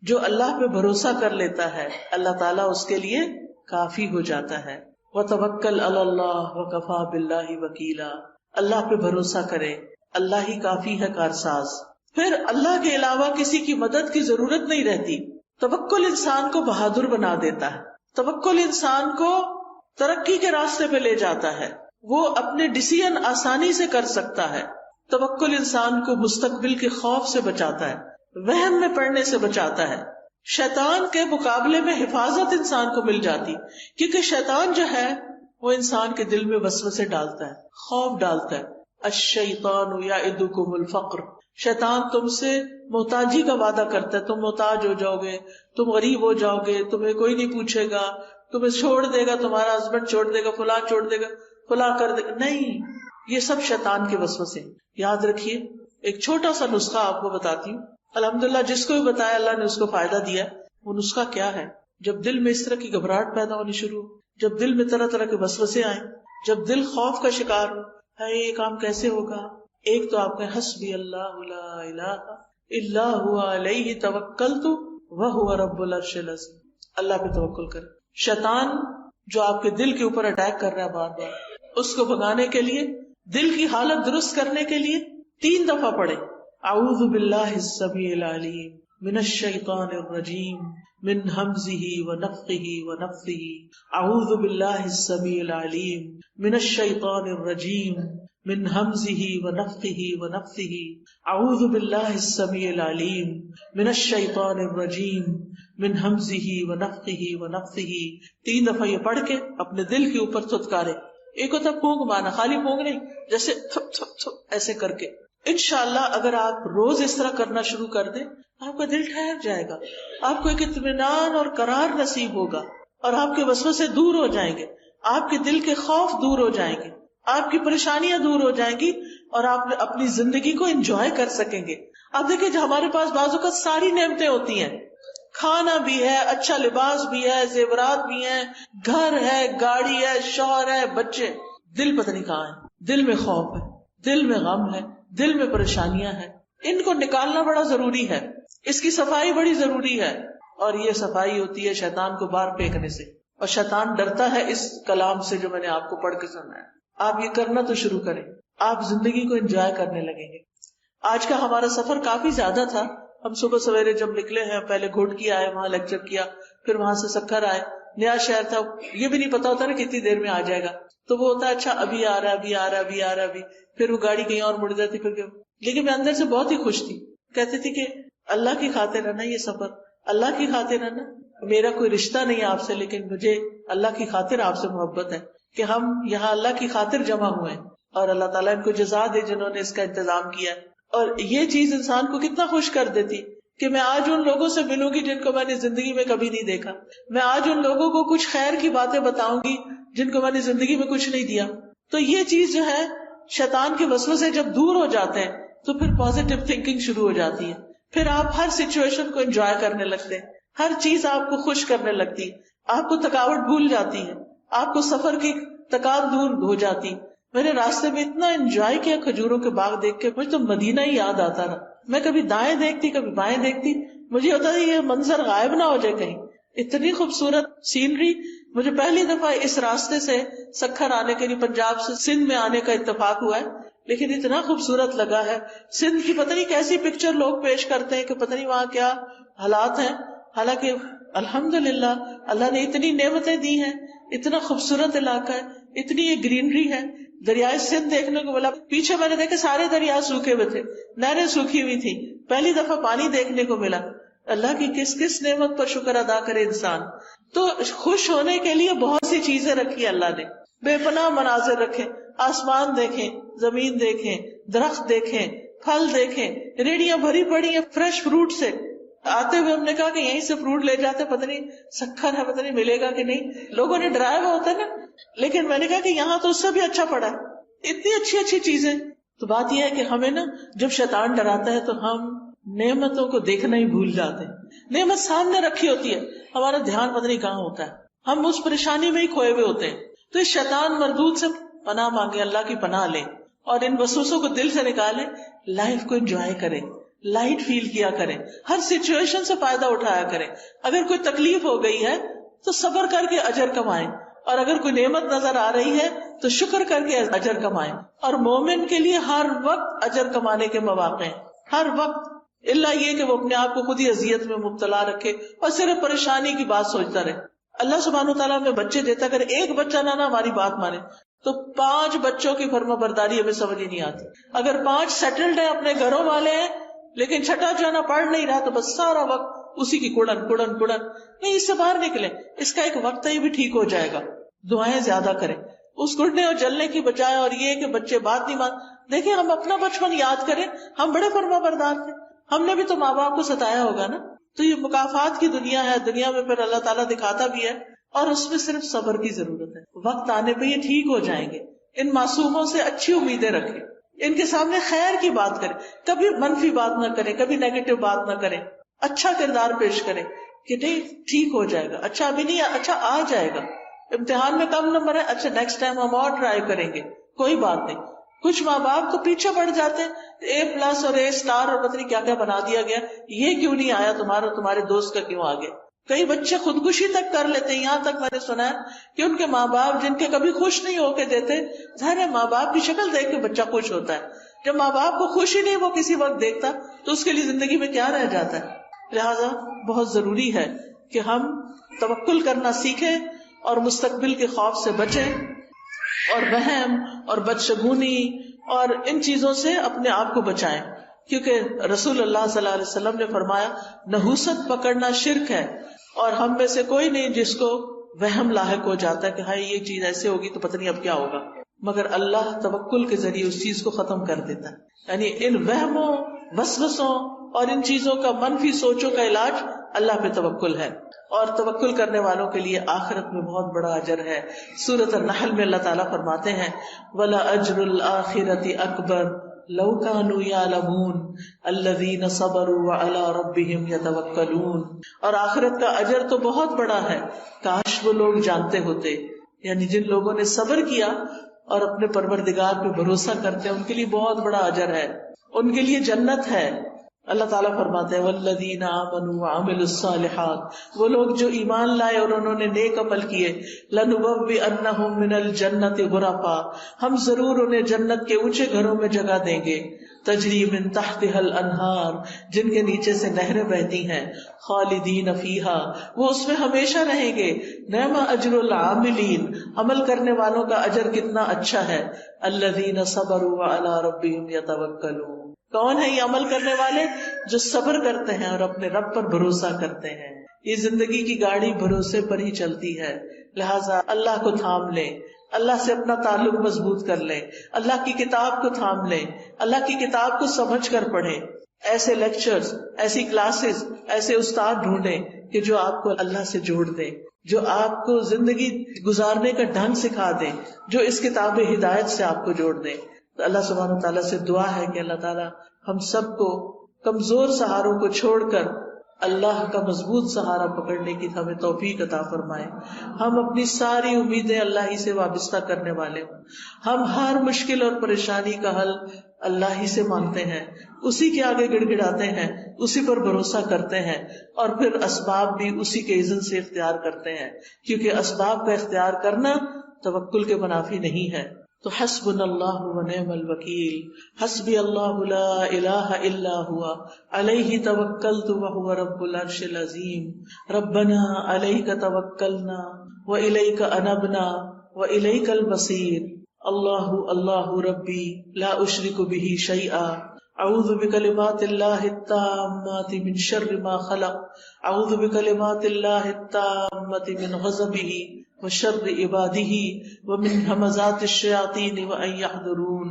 جو اللہ پہ بھروسہ کر لیتا ہے اللہ تعالیٰ اس کے لیے کافی ہو جاتا ہے. وَتَوَکَّلْ عَلَى اللَّهِ وَكَفَى بِاللَّهِ وَکِیلًا، اللہ پہ بھروسہ کرے، اللہ ہی کافی ہے کارساز. پھر اللہ کے علاوہ کسی کی مدد کی ضرورت نہیں رہتی. توکل انسان کو بہادر بنا دیتا ہے. توکل انسان کو ترقی کے راستے پہ لے جاتا ہے، وہ اپنے ڈیسیژن آسانی سے کر سکتا ہے. توکل انسان کو مستقبل کے خوف سے بچاتا ہے، وہم میں پڑنے سے بچاتا ہے. شیطان کے مقابلے میں حفاظت انسان کو مل جاتی، کیونکہ شیطان جو ہے وہ انسان کے دل میں وسوسے ڈالتا ہے، خوف ڈالتا ہے. الشیطان یعدکم الفقر، شیطان تم سے محتاجی کا وعدہ کرتا ہے، تم محتاج ہو جاؤ گے، تم غریب ہو جاؤ گے، تمہیں کوئی نہیں پوچھے گا، تمہیں چھوڑ دے گا، تمہارا ہسبینڈ چھوڑ دے گا، فلاں چھوڑ دے گا، فلاں کر دے گا. نہیں، یہ سب شیطان کے وسوسے. یاد رکھیے، ایک چھوٹا سا نسخہ آپ کو بتاتی ہوں، الحمدللہ جس کو بھی بتایا اللہ نے اس کو فائدہ دیا. وہ نسخہ کیا ہے؟ جب دل میں اس طرح کی گھبراہٹ پیدا ہونی شروع ہو، جب دل میں طرح طرح کے وسوسے آئیں، جب دل خوف کا شکار ہو، ہے یہ کام کیسے ہوگا، ایک تو آپ کہیں حسبی اللہ لا الہ الا هو علیہ توکلت وہو رب العرش العظیم. اللہ پہ توکل کریں. شیطان جو آپ کے دل کے اوپر اٹیک کر رہا ہے بار بار، اس کو بھگانے کے لیے، دل کی حالت درست کرنے کے لیے 3 دفعہ پڑھیں اعوذ باللہ السمیع العلیم من الشیطان الرجیم من ہمزہ ونفخہ ونفثہ اعوذ باللہ السمیع العلیم من الشیطان الرجیم من ہمزہ ونفخہ ونفثہ اعوذ باللہ السمیع العلیم من الشیطان الرجیم من ہمزہ ونفخہ ونفثہ. 3 دفعہ یہ پڑھ کے اپنے دل کے اوپر تھتکارے. ایک ہوتا پھونک مارنا، خالی پھونک نہیں، جیسے تھپ تھپ تھپ ایسے کر کے. انشاءاللہ اگر آپ روز اس طرح کرنا شروع کر دیں، آپ کا دل ٹھہر جائے گا، آپ کو ایک اطمینان اور قرار نصیب ہوگا، اور آپ کے وسوسے دور ہو جائیں گے، آپ کے دل کے خوف دور ہو جائیں گے، آپ کی پریشانیاں دور ہو جائیں گی، اور آپ اپنی زندگی کو انجوائے کر سکیں گے. آپ دیکھیں جو ہمارے پاس بعض اوقات ساری نعمتیں ہوتی ہیں، کھانا بھی ہے، اچھا لباس بھی ہے، زیورات بھی ہیں، گھر ہے، گاڑی ہے، شوہر ہے، بچے، دل پتہ نہیں کہاں ہے. دل میں خوف ہے، دل میں غم ہے، دل میں پریشانیاں ہیں. ان کو نکالنا بڑا ضروری ہے، اس کی صفائی بڑی ضروری ہے. اور یہ صفائی ہوتی ہے شیطان کو باہر پھینکنے سے، اور شیطان ڈرتا ہے اس کلام سے جو میں نے آپ کو پڑھ کے سنایا. آپ یہ کرنا تو شروع کریں، آپ زندگی کو انجوائے کرنے لگیں گے. آج کا ہمارا سفر کافی زیادہ تھا. ہم صبح سویرے جب نکلے ہیں، پہلے گھوٹکی آئے، وہاں لیکچر کیا، پھر وہاں سے سکھر آئے. نیا شہر تھا، یہ بھی نہیں پتا ہوتا نا کتنی دیر میں آ جائے گا، تو وہ ہوتا ہے اچھا ابھی آ رہا، ابھی آ رہا، ابھی آ رہا، ابھی. پھر وہ گاڑی کہیں اور مڑ جاتی، پھر لیکن میں اندر سے بہت ہی خوش تھی. کہتی تھی کہ اللہ کی خاطر ہے نا یہ سفر، اللہ کی خاطر ہے نا. میرا کوئی رشتہ نہیں آپ سے، لیکن مجھے اللہ کی خاطر آپ سے محبت ہے کہ ہم یہاں اللہ کی خاطر جمع ہوئے ہیں، اور اللہ تعالیٰ ان کو جزا دے جنہوں نے اس کا انتظام کیا. اور یہ چیز انسان کو کتنا خوش کر دیتی کہ میں آج ان لوگوں سے ملوں گی جن کو میں نے زندگی میں کبھی نہیں دیکھا. میں آج ان لوگوں کو کچھ خیر کی باتیں بتاؤں گی جن کو میں نے زندگی میں کچھ نہیں دیا. تو یہ چیز جو ہے، شیطان کے وسوسے جب دور ہو جاتے ہیں تو پھر پازیٹیو تھنکنگ شروع ہو جاتی ہے. پھر آپ ہر سچویشن کو انجوائے کرنے لگتے ہیں، ہر چیز آپ کو خوش کرنے لگتی ہے، آپ کو تھکاوٹ بھول جاتی ہے، آپ کو سفر کی تکان دور ہو جاتی. میں نے راستے میں اتنا انجوائے کیا کھجوروں کے باغ دیکھ کے، مجھے تو مدینہ ہی یاد آتا رہا. میں کبھی دائیں دیکھتی، کبھی بائیں دیکھتی، مجھے ہوتا تھا یہ منظر غائب نہ ہو جائے کہیں. اتنی خوبصورت سینری. مجھے پہلی دفعہ اس راستے سے سکھر آنے کے لیے پنجاب سے سندھ میں آنے کا اتفاق ہوا ہے، لیکن اتنا خوبصورت لگا ہے. سندھ کی پتہ نہیں کیسی پکچر لوگ پیش کرتے ہیں کہ پتہ نہیں وہاں کیا حالات ہیں، حالانکہ الحمدللہ اللہ نے اتنی نعمتیں دی ہیں، اتنا خوبصورت علاقہ ہے، اتنی یہ گرینری ہے. دریائے سندھ دیکھنے کو ملا، پیچھے میں نے دیکھا سارے دریا سوکھے ہوئے تھے، نہریں سوکھی ہوئی تھی، پہلی دفعہ پانی دیکھنے کو ملا. اللہ کی کس کس نعمت پر شکر ادا کرے انسان. تو خوش ہونے کے لیے بہت سی چیزیں رکھی اللہ نے، بے پناہ مناظر رکھے. آسمان دیکھیں، زمین دیکھیں، درخت دیکھیں، پھل دیکھیں، ریڑیاں بھری پڑی ہیں فریش فروٹ سے. آتے ہوئے ہم نے کہا کہ یہیں سے فروٹ لے جاتے، پتہ نہیں سکھر ہے، پتہ نہیں ملے گا کہ نہیں. لوگوں نے ڈرایا ہوا ہوتا ہے نا، لیکن میں نے کہا کہ یہاں تو اس سے بھی اچھا پڑا ہے، اتنی اچھی اچھی چیزیں. تو بات یہ ہے کہ ہمیں نا جب شیطان ڈراتا ہے تو ہم نعمتوں کو دیکھنا ہی بھول جاتے ہیں. نعمت سامنے رکھی ہوتی ہے، ہمارا دھیان پتہ نہیں کہاں ہوتا ہے، ہم اس پریشانی میں ہی کھوئے ہوئے ہوتے ہیں. تو اس شیطان مردود سے پناہ مانگے، اللہ کی پناہ لیں، اور ان وسوسوں کو دل سے نکالیں. لائف کو انجوائے کریں، لائٹ فیل کیا کریں، ہر سچویشن سے فائدہ اٹھایا کریں. اگر کوئی تکلیف ہو گئی ہے تو صبر کر کے اجر کمائیں، اور اگر کوئی نعمت نظر آ رہی ہے تو شکر کر کے اجر کمائیں. اور مومن کے لیے ہر وقت اجر کمانے کے مواقع ہیں، ہر وقت، اللہ یہ کہ وہ اپنے آپ کو خود ہی اذیت میں مبتلا رکھے اور صرف پریشانی کی بات سوچتا رہے. اللہ سبحانہ وتعالیٰ ہمیں بچے دیتا، اگر ایک بچہ نہ ہماری بات مانے تو 5 بچوں کی فرما برداری ہمیں سمجھ ہی نہیں آتی. اگر 5 سیٹلڈ ہیں، اپنے گھروں والے ہیں، لیکن چھٹا جو ہے نا پڑھ نہیں رہا، تو بس سارا وقت اسی کی کڑن کڑن کڑن، نہیں، اس سے باہر نکلیں، اس کا ایک وقت ہے، یہ بھی ٹھیک ہو جائے گا. دعائیں زیادہ کریں اس گڑنے اور جلنے کی بجائے. اور یہ کہ بچے بات نہیں مان، دیکھیں ہم اپنا بچپن یاد کریں، ہم بڑے فرما بردار تھے، ہم نے بھی تو ماں باپ کو ستایا ہوگا نا. تو یہ مکافات کی دنیا ہے، دنیا میں پھر اللہ تعالیٰ دکھاتا بھی ہے، اور اس میں صرف صبر کی ضرورت ہے. وقت آنے پہ یہ ٹھیک ہو جائیں گے. ان معصوموں سے اچھی امیدیں رکھیں، ان کے سامنے خیر کی بات کریں، کبھی منفی بات نہ کریں، کبھی نیگیٹو بات نہ کریں، اچھا کردار پیش کریں کہ نہیں ٹھیک ہو جائے گا، اچھا ابھی نہیں، اچھا آ جائے گا، امتحان میں کم نمبر ہے، اچھا نیکسٹ ٹائم ہم اور ٹرائی کریں گے، کوئی بات نہیں. کچھ ماں باپ تو پیچھے پڑ جاتے ہیں، A+ اور A* اور پتہ نہیں کیا کیا بنا دیا گیا، یہ کیوں نہیں آیا تمہارا، تمہارے دوست کا کیوں آ گیا. کئی بچے خودکشی تک کر لیتے ہیں. یہاں تک میں نے سنا ہے کہ ان کے ماں باپ جن کے کبھی خوش نہیں ہو کے دیتے، ظاہر ہے ماں باپ کی شکل دیکھ کے بچہ خوش ہوتا ہے، جب ماں باپ کو خوشی نہیں وہ کسی وقت دیکھتا تو اس کے لیے زندگی میں کیا رہ جاتا ہے. لہذا بہت ضروری ہے کہ ہم توکل کرنا سیکھیں اور مستقبل کے خوف سے بچیں، اور وہم اور بدشگونی اور ان چیزوں سے اپنے آپ کو بچائیں. کیونکہ رسول اللہ صلی اللہ علیہ وسلم نے فرمایا نحوست پکڑنا شرک ہے، اور ہم میں سے کوئی نہیں جس کو وہم لاحق ہو جاتا ہے کہ ہاں یہ چیز ایسے ہوگی تو پتہ نہیں اب کیا ہوگا، مگر اللہ توکل کے ذریعے اس چیز کو ختم کر دیتا ہے. یعنی ان وہموں، وسوسوں اور ان چیزوں کا، منفی سوچوں کا علاج اللہ پہ توکل ہے، اور توکل کرنے والوں کے لیے آخرت میں بہت بڑا اجر ہے. سورۃ النحل میں اللہ تعالیٰ فرماتے ہیں وَلَأَجْرُ الْآخِرَةِ أَكْبَرُ لَوْ كَانُوا يَعْلَمُونَ الَّذِينَ صَبَرُوا وَعَلَىٰ رَبِّهِمْ يَتَوَكَّلُونَ. اور آخرت کا اجر تو بہت بڑا ہے، کاش وہ لوگ جانتے ہوتے. یعنی جن لوگوں نے صبر کیا اور اپنے پروردگار پہ بھروسہ کرتے ہیں ان کے لیے بہت بڑا اجر ہے، ان کے لیے جنت ہے. اللہ تعالیٰ فرماتے ہیں والذین آمنوا وعملوا الصالحات، وہ لوگ جو ایمان لائے اور انہوں نے نیک عمل کیے، لنبوئنہم من الجنت غرفا، ہم ضرور انہیں جنت کے اونچے گھروں میں جگہ دیں گے، تجری من تحتها الانہار، جن کے نیچے سے نہریں بہتی ہیں، خالدین فیہا، وہ اس میں ہمیشہ رہیں گے. نعم اجر العاملین، عمل کرنے والوں کا اجر کتنا اچھا ہے. الذین صبروا وعلی ربہم یتوکلون، کون ہے یہ عمل کرنے والے؟ جو صبر کرتے ہیں اور اپنے رب پر بھروسہ کرتے ہیں. یہ زندگی کی گاڑی بھروسے پر ہی چلتی ہے، لہٰذا اللہ کو تھام لیں، اللہ سے اپنا تعلق مضبوط کر لیں، اللہ کی کتاب کو تھام لیں، اللہ کی کتاب کو سمجھ کر پڑھیں. ایسے لیکچرز، ایسی کلاسز، ایسے استاد ڈھونڈیں کہ جو آپ کو اللہ سے جوڑ دیں، جو آپ کو زندگی گزارنے کا ڈھنگ سکھا دیں، جو اس کتاب ہدایت سے آپ کو جوڑ دیں. تو اللہ سبحانہ تعالیٰ سے دعا ہے کہ اللہ تعالیٰ ہم سب کو کمزور سہاروں کو چھوڑ کر اللہ کا مضبوط سہارا پکڑنے کی ہمیں توفیق عطا فرمائے. ہم اپنی ساری امیدیں اللہ ہی سے وابستہ کرنے والے ہوں. ہم ہر مشکل اور پریشانی کا حل اللہ ہی سے مانگتے ہیں، اسی کے آگے گڑ گڑاتے ہیں، اسی پر بھروسہ کرتے ہیں، اور پھر اسباب بھی اسی کے اذن سے اختیار کرتے ہیں، کیونکہ اسباب کا اختیار کرنا توکل کے منافی نہیں ہے. تو حسبنا اللہ ونعم الوکیل، حسبی اللہ لا الہ الا ہوا علیہ توکلت وہو رب العرش العظیم. ربنا علیک توکلنا والیک انبنا والیک المصیر. اللہ اللہ ربی لا اشرک بہ شیئا، اعوذ بکلمات اللہ التامات من شر ما خلق، اعوذ بکلمات اللہ التامات من غضبہ وشر عبادہ ومن همزات الشیاطین وان یحضرون.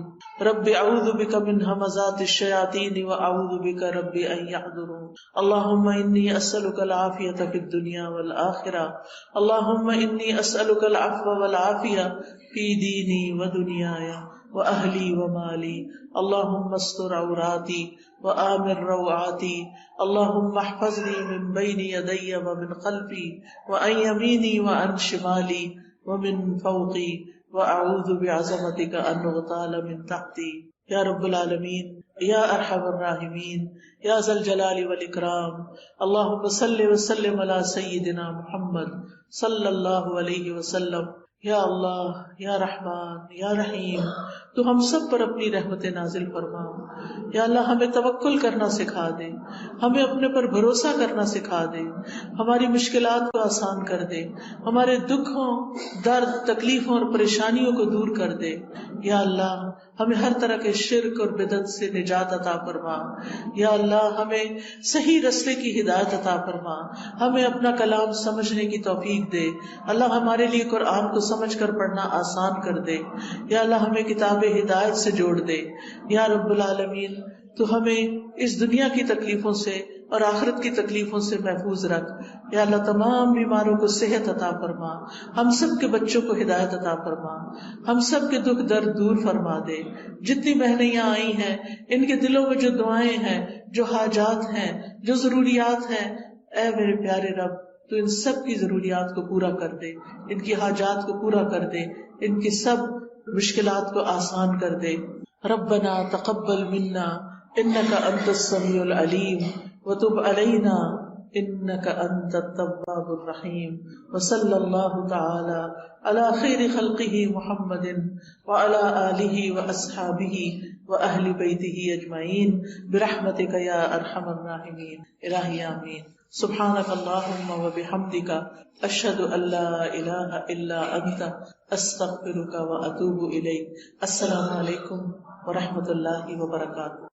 رب اعوذ بک من همزات الشیاطین واعوذ بک رب ان یحضرون. اللہم انی اسألک العافیۃ فی الدنیا والآخرہ، اللہم انی اسألک العفو والعافیہ فی دینی ودنیایا وأهلي ومالي. اللهم استر عوراتي وآمن روعاتي. اللهم احفظني من بين يدي ومن خلفي وعن يميني وعن شمالي ومن فوقي وأعوذ بعظمتك أن أغتال من تحتي. یا رب العالمین، یا ارحم الراحمین، یا ذا الجلال والإکرام. اللهم صل وسلم على سیدنا محمد صلی اللہ علیہ وسلم. یا اللہ، یا رحمان، یا رحیم، تو ہم سب پر اپنی رحمت نازل فرما. یا اللہ ہمیں توکل کرنا سکھا دے، ہمیں اپنے پر بھروسہ کرنا سکھا دے، ہماری مشکلات کو آسان کر دے، ہمارے دکھوں، درد، تکلیفوں اور پریشانیوں کو دور کر دے. یا اللہ ہمیں ہر طرح کے شرک اور بدعت سے نجات عطا فرما. یا اللہ ہمیں صحیح رستے کی ہدایت عطا فرما. ہمیں اپنا کلام سمجھنے کی توفیق دے. اللہ ہمارے لیے قرآن کو سمجھ کر پڑھنا آسان کر دے. یا اللہ ہمیں کتاب ہدایت سے جوڑ دے. یا رب العالمین تو ہمیں اس دنیا کی تکلیفوں سے اور آخرت کی تکلیفوں سے محفوظ رکھ. یا اللہ تمام بیماروں کو صحت عطا فرما. ہم سب کے بچوں کو ہدایت عطا فرما. ہم سب کے دکھ درد دور فرما دے. جتنی مہنگیاں آئی ہیں ان کے دلوں میں جو دعائیں ہیں، جو حاجات ہیں، جو ضروریات ہیں، اے میرے پیارے رب تو ان سب کی ضروریات کو پورا کر دے، ان کی حاجات کو پورا کر دے، ان کی سب مشکلات کو آسان کر دے. ربنا تقبل منا انک انت السمیع العلیم وتب علینا انک انت التواب الرحیم. وصلی اللہ تعالی علی خیر خلقہ محمد وعلی آلہ واصحابہ واہل بیتہ اجمعین برحمتک یا ارحم الراحمین. الہی آمین. سبحانک اللہم وبحمدک اشہد ان لا الہ الا انت استغفرک واتوب الیک. السلام علیکم ورحمۃ اللہ وبرکاتہ.